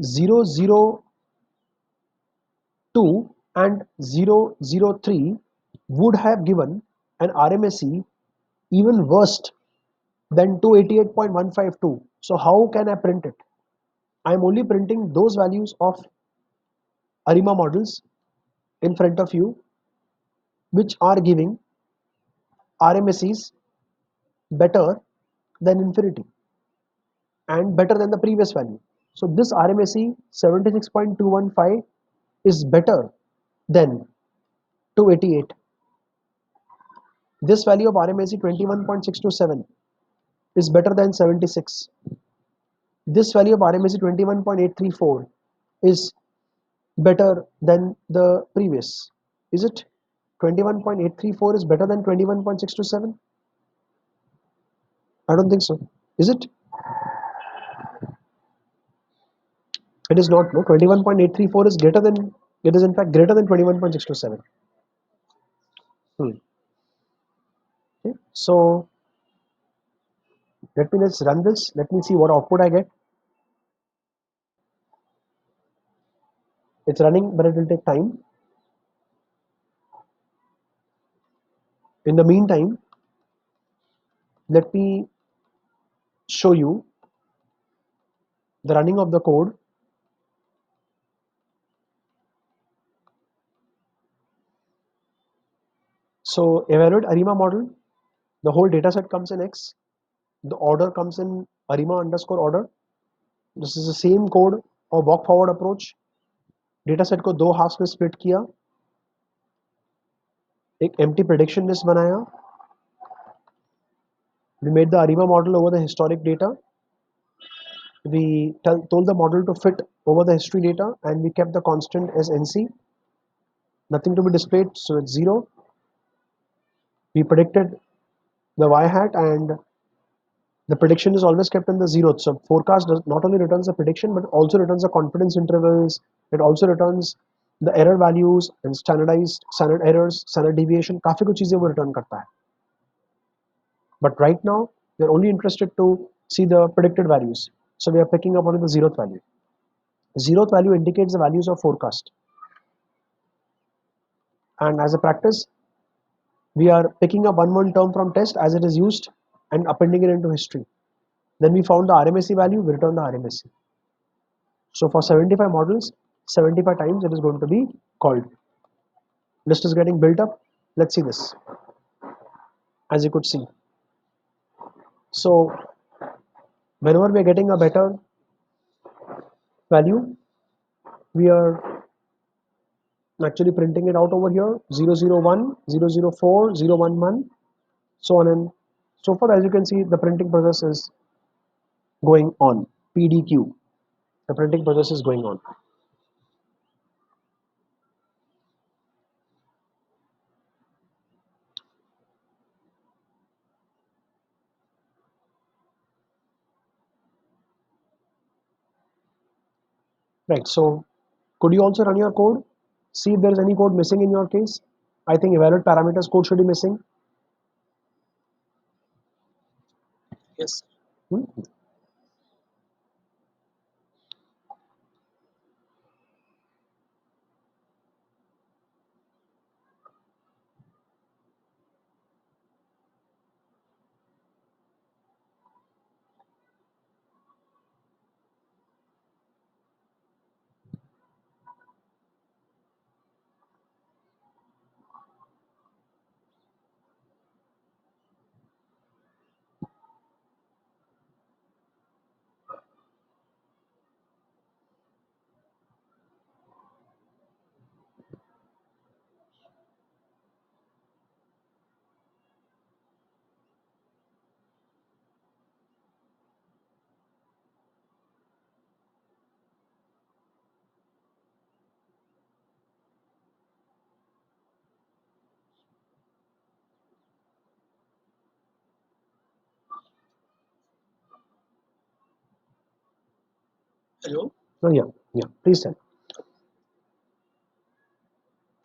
002 and 003 would have given an RMSE even worse than 288.152. So how can I print it? I am only printing those values of ARIMA models in front of you which are giving RMSEs better than infinity and better than the previous value. So this RMSE 76.215 is better than 288. This value of RMSE 21.627 is better than 76. This value of RMSE 21.834 is better than the previous. Is it? 21.834 is better than 21.627? I don't think so. Is it? It is not. No, 21.834 is greater than, it is in fact greater than 21.627. Okay. So let's run this. Let me see what output I get. It's running, but it will take time. In the meantime, let me show you the running of the code. So evaluate ARIMA model. The whole data set comes in X. The order comes in ARIMA underscore order. This is the same code or walk forward approach. Data set को दो halves में split किया, एक empty prediction list बनाया. We made the ARIMA model over the historic data. We told the model to fit over the history data, and we kept the constant as NC. Nothing to be displayed, so it's 0. We predicted the y hat, and the prediction is always kept in the 0th. So forecast does not only returns the prediction, but also returns the confidence intervals. It also returns the error values and standard errors, standard deviation. काफी कुछ चीजें वो return करता है. But right now, we're only interested to see the predicted values. So we are picking up only the 0th value. 0th value indicates the values of forecast. And as a practice, we are picking up one term from test as it is used and appending it into history. Then we found the RMSE value, we return the RMSE. So for 75 models, 75 times it is going to be called. List is getting built up. Let's see this. As you could see. So whenever we are getting a better value, we are actually printing it out over here. 001, 004, 011, so on and so forth. As you can see, the printing process is going on. PDQ. The printing process is going on. Right. So could you also run your code? See if there is any code missing in your case. I think evaluate parameters code should be missing. Yes. Hmm? Hello? Oh, yeah, please tell.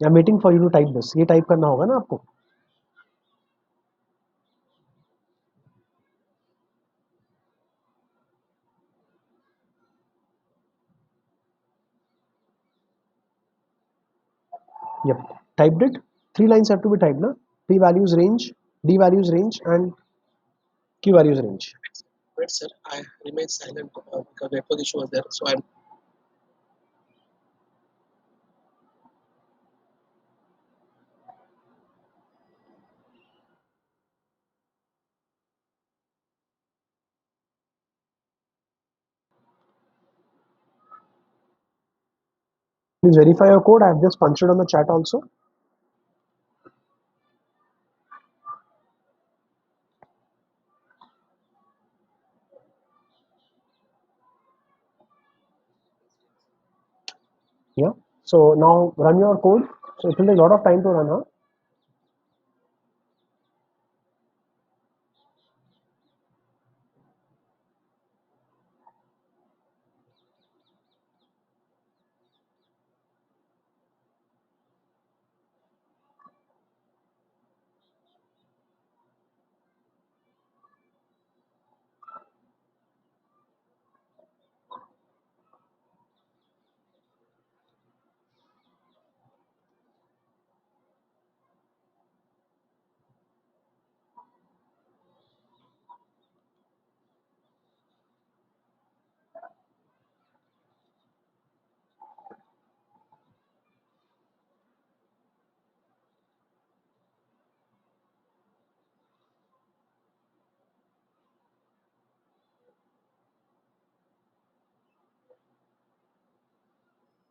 I'm waiting for you to type this. ये type करना होगा ना आपको. Yep, typed it. 3 lines have to be typed, na? P values range, D values range, and Q values range. Wait, sir. I remain silent because network issue was there. So I'm. Please verify your code. I have just punched it on the chat also. Yeah. So now run your code. So it will take a lot of time to run, huh?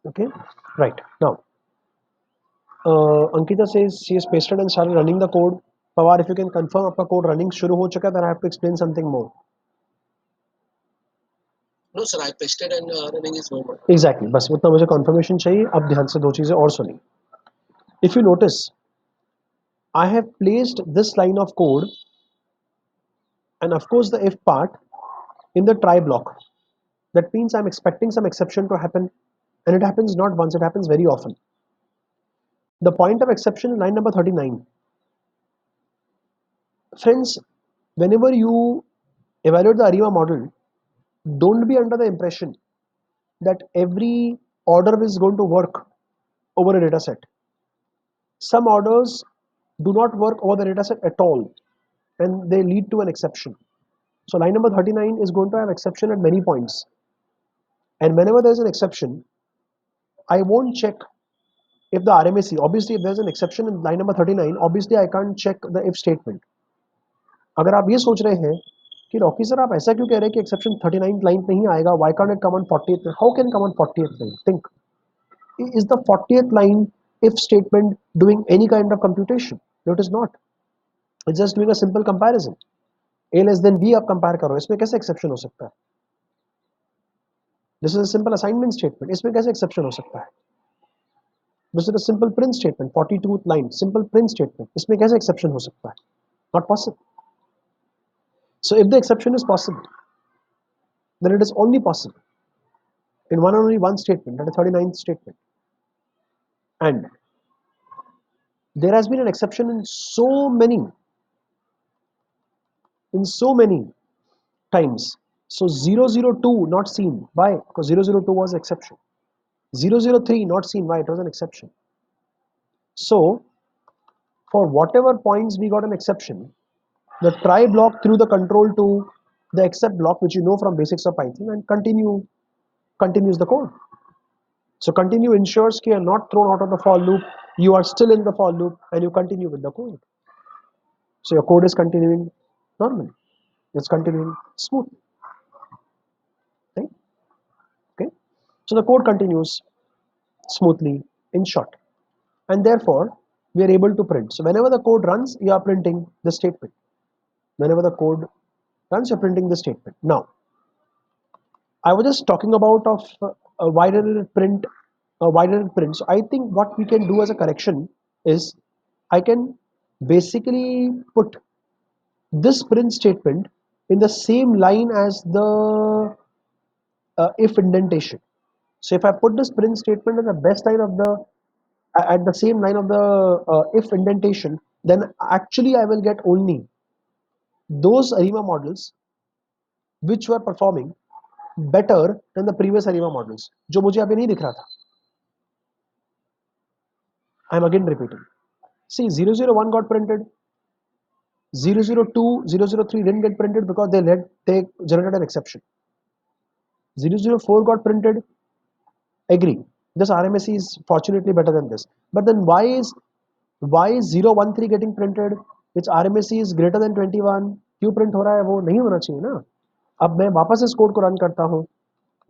Okay. Right. Now, Ankita says she has pasted and started running the code. Pawar, if you can confirm आपका code running शुरू हो चुका है, then I have to explain something more. No, sir. I pasted and running is no more. Exactly. बस उतना मुझे confirmation चाहिए. अब ध्यान से दो चीजें और सुनी. If you notice, I have placed this line of code and of course the if part in the try block. That means I'm expecting some exception to happen, and it happens not once, it happens very often. The point of exception is line number 39. Friends, whenever you evaluate the ARIMA model, don't be under the impression that every order is going to work over a data set. Some orders do not work over the data set at all, and they lead to an exception. So line number 39 is going to have exception at many points. And whenever there's an exception, I won't check if the RMAC, obviously if there's an exception in line number 39, obviously I can't check the if statement. अगर आप ये सोच रहे हैं कि Rocky sir आप ऐसा क्यों कह रहे हैं कि एक्सेप्शन 39th लाइन पे ही आएगा, why can't it come on 40th? How can it come on 40th line? Think, is the 40th line if statement doing any kind of computation? No, it is not. It's just doing a simple comparison. A less than B आप compare करो, इसमें कैसे exception हो सकता है? This is a simple assignment statement. इसमें कैसे exception हो सकता है? This is a simple print statement. 42th line, simple print statement. इसमें कैसे exception हो सकता है? Not possible. So if the exception is possible, then it is only possible in only one statement, that is 39th statement. And there has been an exception in so many times. So 002 not seen. Why? Because 002 was exception. 003 not seen. Why? It was an exception. So for whatever points we got an exception, the try block through the control to the except block, which you know from basics of Python, and continues the code. So continue ensures you are not thrown out of the for loop, you are still in the for loop, and you continue with the code. So your code is continuing normally. It's continuing smooth. Right? Okay. So the code continues smoothly in short. And therefore, we are able to print. So whenever the code runs, you are printing the statement. Whenever the code runs, you're printing the statement. Now, I was just talking about of why did it print, why did it print. So I think what we can do as a correction is I can basically put this print statement in the same line as the if indentation. So if I put this print statement at the best line of the at the same line of the if indentation, then actually I will get only those ARIMA models which were performing better than the previous ARIMA models, जो मुझे अभी नहीं दिख रहा था. I'm again repeating. See, 001 got printed, 002, 003 didn't get printed because they generated an exception. 004 got printed, agree. This RMSE is fortunately better than this. But then why is 013 getting printed? Its RMSE is greater than 21. क्यों print हो रहा है? वो नहीं होना चाहिए ना. अब मैं वापस इस कोड को रन करता हूँ.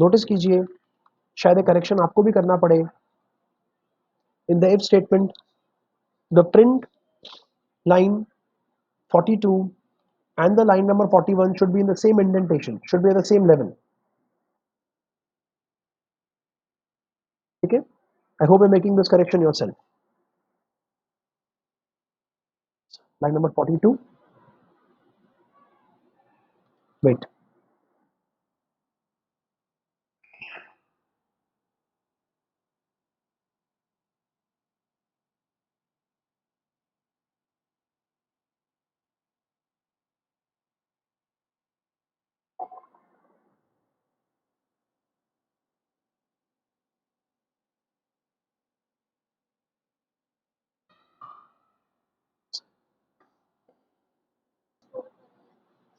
नोटिस कीजिए, शायद करेक्शन आपको भी करना पड़े. In the if statement, the print line 42 and the line number 41 should be in the same indentation, should be at the same level. Okay, I hope you're making this correction yourself. Line number 42. Wait.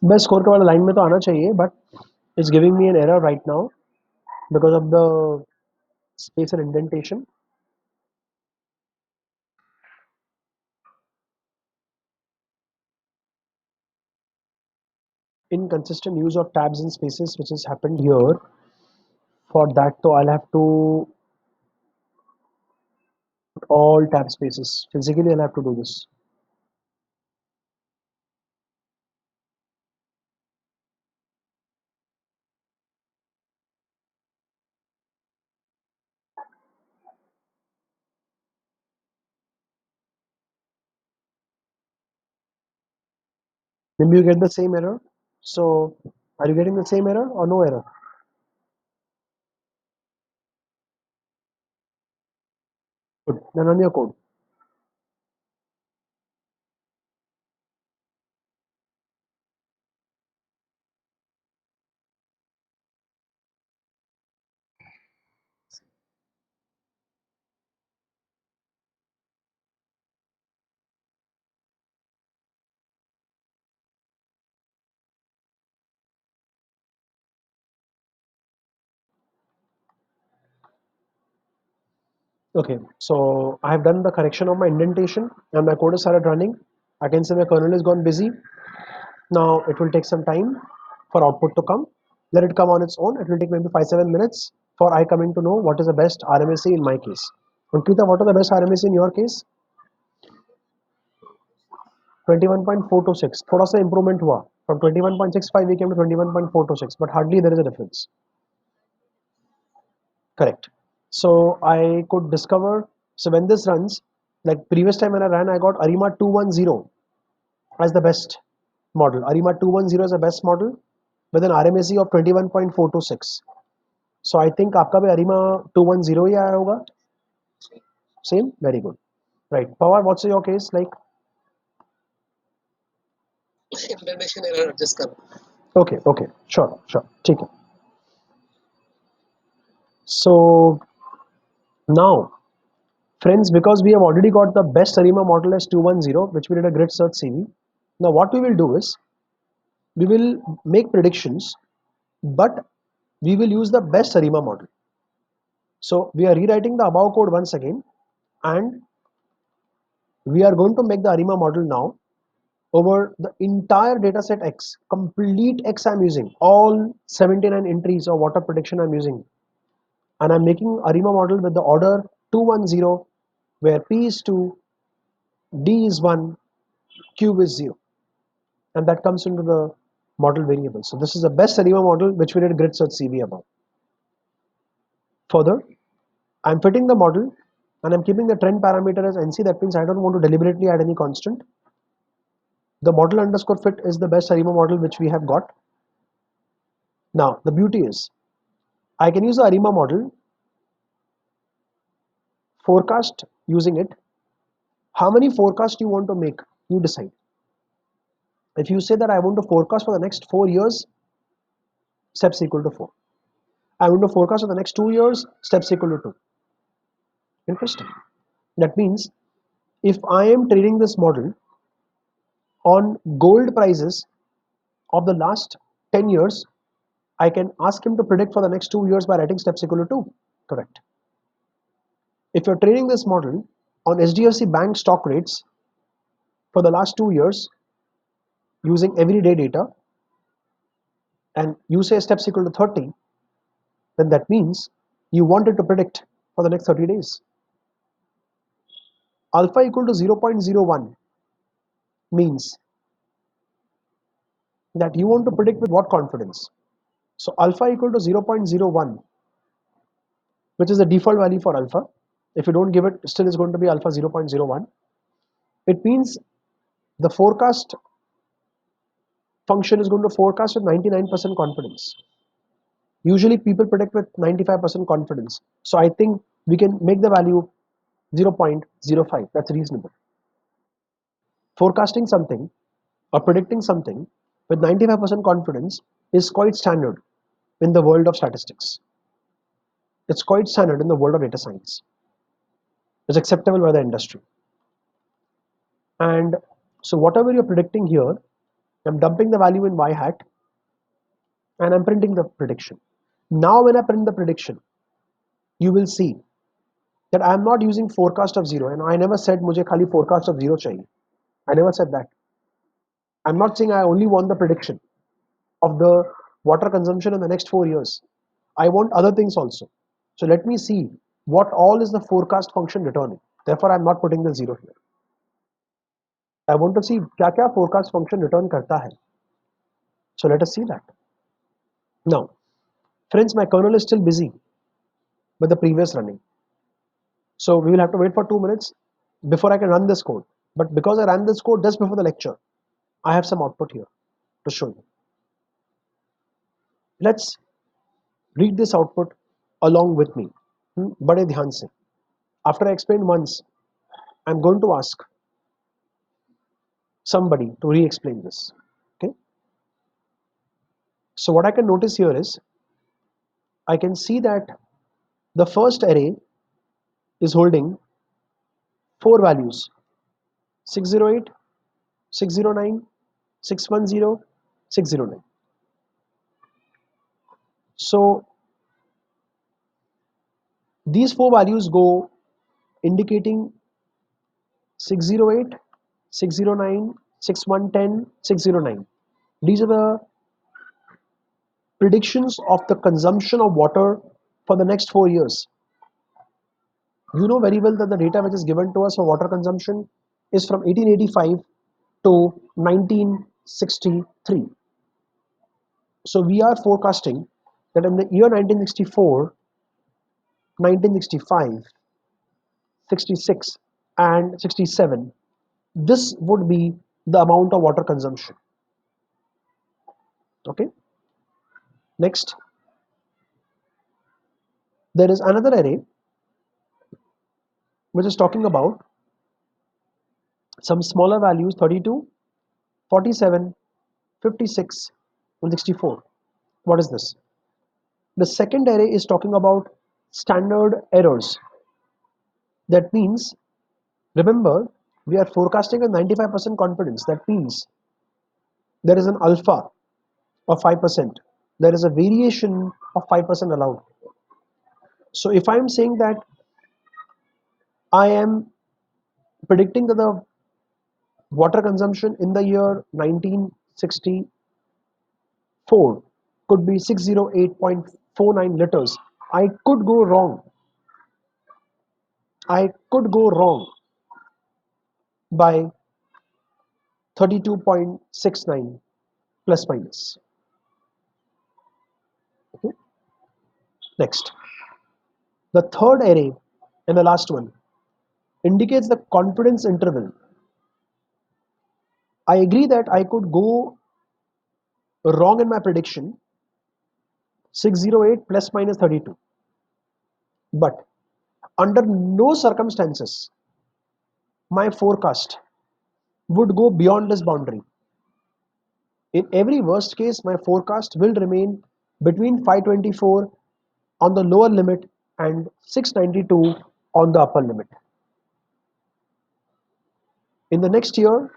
बस score के वाला line में तो आना चाहिए, but it's giving me an error right now because of the space and indentation. Inconsistent use of tabs and spaces which has happened here. For that, so I'll have to put all tab spaces. Physically, I'll have to do this. Maybe you get the same error. So, are you getting the same error or no error? Good. Then run your code. Okay, so I have done the correction of my indentation and my code has started running. I can say my kernel has gone busy. Now it will take some time for output to come. Let it come on its own. It will take maybe 5-7 minutes for I coming to know what is the best RMSE in my case. Ankita, what are the best RMSE in your case? 21.426. थोड़ा सा improvement हुआ. From 21.65 we came to 21.426, but hardly there is a difference. Correct. So I could discover, so when this runs, like previous time when I ran, I got ARIMA 210 as the best model. ARIMA 210 is the best model with an RMSE of 21.426. So I think आपका भी ARIMA 210 ही आया होगा. Same? Very good. Right. Pawar, what's your case like? Indentation error adjust कर. Okay. Sure. ठीक है. So now, friends, because we have already got the best ARIMA model as 210, which we did a grid search CV. Now what we will do is, we will make predictions, but we will use the best ARIMA model. So we are rewriting the above code once again, and we are going to make the ARIMA model now over the entire dataset X, complete X I'm using, all 79 entries or water prediction I'm using. And I'm making ARIMA model with the order 210, where P is 2, D is 1, Q is 0. And that comes into the model variable. So this is the best ARIMA model which we did grid search CV about. Further, I'm fitting the model and I'm keeping the trend parameter as NC. That means I don't want to deliberately add any constant. The model underscore fit is the best ARIMA model which we have got. Now, the beauty is, I can use the ARIMA model, forecast using it. How many forecasts you want to make? You decide. If you say that I want to forecast for the next 4 years, steps equal to 4. I want to forecast for the next 2 years, steps equal to 2. Interesting. That means if I am trading this model on gold prices of the last 10 years, I can ask him to predict for the next 2 years by writing steps equal to 2. Correct. If you're trading this model on HDFC Bank stock rates for the last 2 years using everyday data, and you say steps equal to 30, then that means you wanted to predict for the next 30 days. Alpha equal to 0.01 means that you want to predict with what confidence. So alpha equal to 0.01, which is the default value for alpha. If you don't give it, still is going to be alpha 0.01. It means the forecast function is going to forecast with 99% confidence. Usually people predict with 95% confidence. So I think we can make the value 0.05. That's reasonable. Forecasting something or predicting something with 95% confidence is quite standard in the world of statistics. It's quite standard in the world of data science. It's acceptable by the industry. And so whatever you're predicting here, I'm dumping the value in y hat and I'm printing the prediction. Now when I print the prediction, you will see that I am not using forecast of 0, and I never said mujhe khali forecast of 0 chahiye. I never said that. I'm not saying I only want the prediction of the water consumption in the next 4 years. I want other things also. So let me see what all is the forecast function returning. Therefore, I'm not putting the 0 here. I want to see kya kya forecast function return karta hai. So let us see that. Now, friends, my kernel is still busy with the previous running. So we will have to wait for 2 minutes before I can run this code. But because I ran this code just before the lecture, I have some output here to show you. Let's read this output along with me. बड़े ध्यान से. After I explain once, I'm going to ask somebody to re-explain this. Okay. So what I can notice here is I can see that the first array is holding 4 values: 608, 609, 610, 609. So these 4 values go indicating 608, 609, 6110, 609. These are the predictions of the consumption of water for the next 4 years. You know very well that the data which is given to us for water consumption is from 1885 to 1963. So we are forecasting that in the year 1964, 1965, 66 and 67, this would be the amount of water consumption. Okay. Next, there is another array which is talking about some smaller values: 32, 47, 56 and 64. What is this? The second array is talking about standard errors. That means, remember, we are forecasting a 95% confidence. That means there is an alpha of 5%. There is a variation of 5% allowed. So if I am saying that I am predicting that the water consumption in the year 1964 could be 608.49 liters, I could go wrong. I could go wrong by 32.69 plus minus. Okay. Next, the third array and the last one indicates the confidence interval. I agree that I could go wrong in my prediction 608 plus minus 32. But under no circumstances my forecast would go beyond this boundary. In every worst case, my forecast will remain between 524 on the lower limit and 692 on the upper limit. In the next year,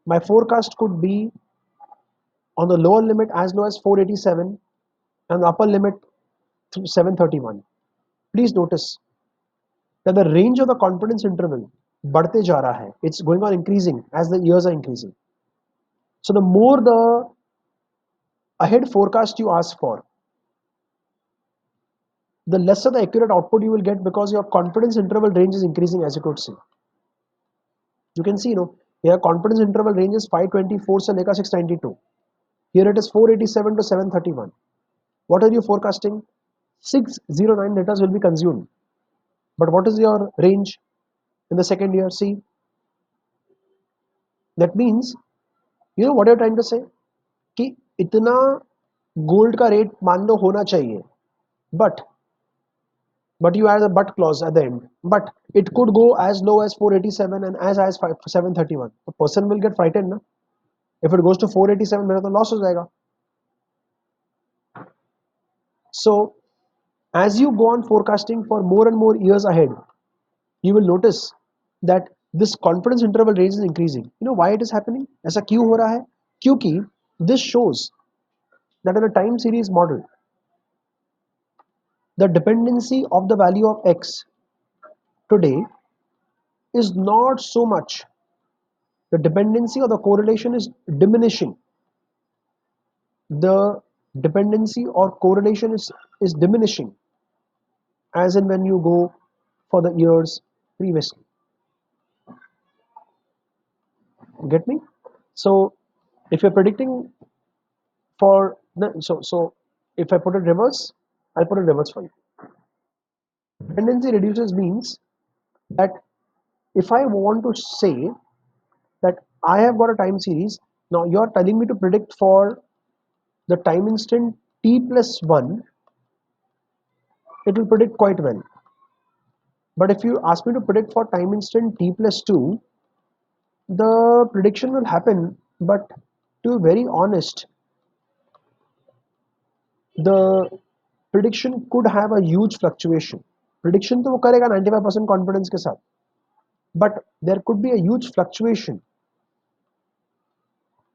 my forecast could be on the lower limit as low as 487 and the upper limit 731. Please notice that the range of the confidence interval बढ़ते जा रहा है. It's going on increasing as the years are increasing. So the more the ahead forecast you ask for, the lesser the accurate output you will get because your confidence interval range is increasing, as you could see. You can see, here confidence interval range is 524 से लेकर 692. Here it is 487 to 731. What are you forecasting? 609 letters will be consumed. But what is your range in the second year? See, that means, what you're trying to say? कि इतना gold का rate मान लो होना चाहिए. But you add a but clause at the end. But it could go as low as 487 and as high as 731. The person will get frightened, na? If it goes to 487, मेरा तो loss हो जाएगा. So as you go on forecasting for more and more years ahead, you will notice that this confidence interval range is increasing. You know why it is happening? ऐसा क्यों हो रहा है? क्योंकि this shows that in a time series model, the dependency of the value of x today is not so much. The dependency or the correlation is diminishing. The dependency or correlation is diminishing as in when you go for the years previously. Get me? So if you're predicting for so if I put it reverse, I'll put it reverse for you. Dependency reduces means that if I want to say that I have got a time series, now you're telling me to predict for the time instant t plus 1, it will predict quite well. But if you ask me to predict for time instant t plus 2, the prediction will happen, but to be very honest, the prediction could have a huge fluctuation. Prediction तो वो करेगा 95% confidence के साथ, but there could be a huge fluctuation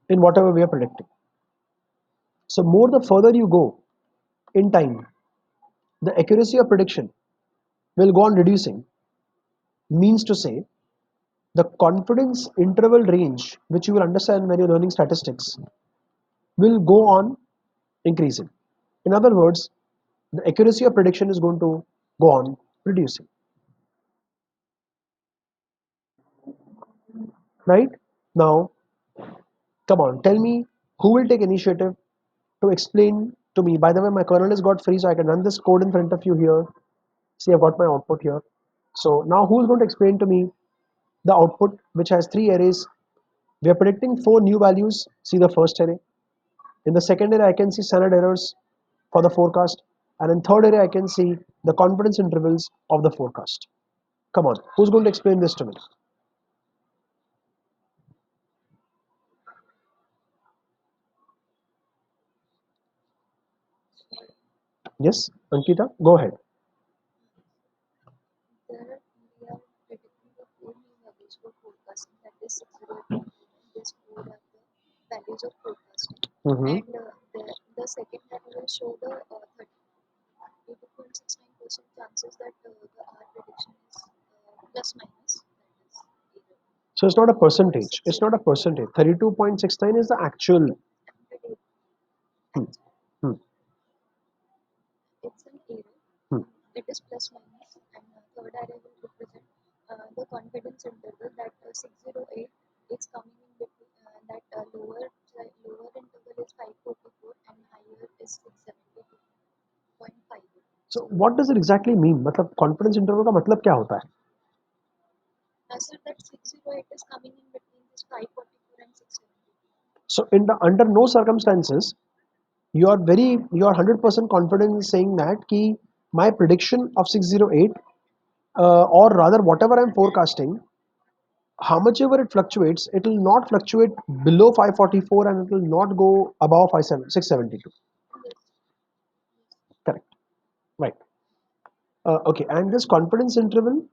in whatever we are predicting. So more the further you go in time, the accuracy of prediction will go on reducing. Means to say, the confidence interval range, which you will understand when you're learning statistics, will go on increasing. In other words, the accuracy of prediction is going to go on reducing. Right? Now, come on, tell me who will take initiative to explain to me. By the way, my kernel has got free, so I can run this code in front of you here. See, I've got my output here. So now who's going to explain to me the output, which has 3 arrays? We are predicting 4 new values. See the first array. In the second array, I can see standard errors for the forecast. And in third array, I can see the confidence intervals of the forecast. Come on, who's going to explain this to me? Yes, Ankita, go ahead. There we are predicting the four new values for forecasting, that is 608. These four are the values of forecasting. And the second value will show the 32.69% chances that the R prediction is plus minus, that is error. So it's not a percentage. It's not a percentage. 32.69 is the actual. Hmm. Hmm. It's an array. Hmm. It is plus minus, and third array will represent the confidence interval that 608 is coming in between, that lower interval is 544 and higher is 672.5. So what does it exactly mean? मतलब confidence interval का मतलब क्या होता है? So that 608 is coming in between this 544 and 672. So under no circumstances you are 100% confident in saying that ki my prediction of 608, or rather whatever I'm forecasting, how much ever it fluctuates, it will not fluctuate below 544 and it will not go above 672. Correct. Right. Okay. And this confidence interval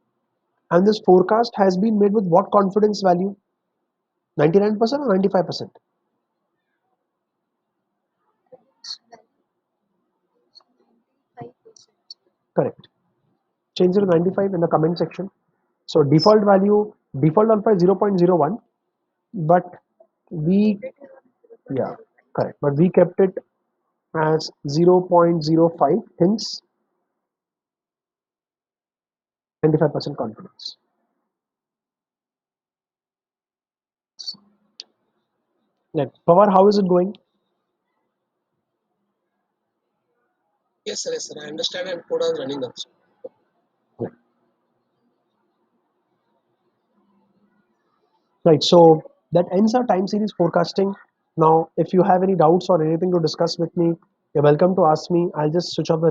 and this forecast has been made with what confidence value? 99% or 95%? Correct. Change it to 95 in the comment section. So default alpha is 0.01, but we, yeah, correct. But we kept it as 0.05, hence 95% confidence. Next, Pawar, how is it going? Yes, sir. Yes, sir. I understand, and code is running also. Right. So that ends our time series forecasting. Now, if you have any doubts or anything to discuss with me, you're welcome to ask me. I'll just switch off the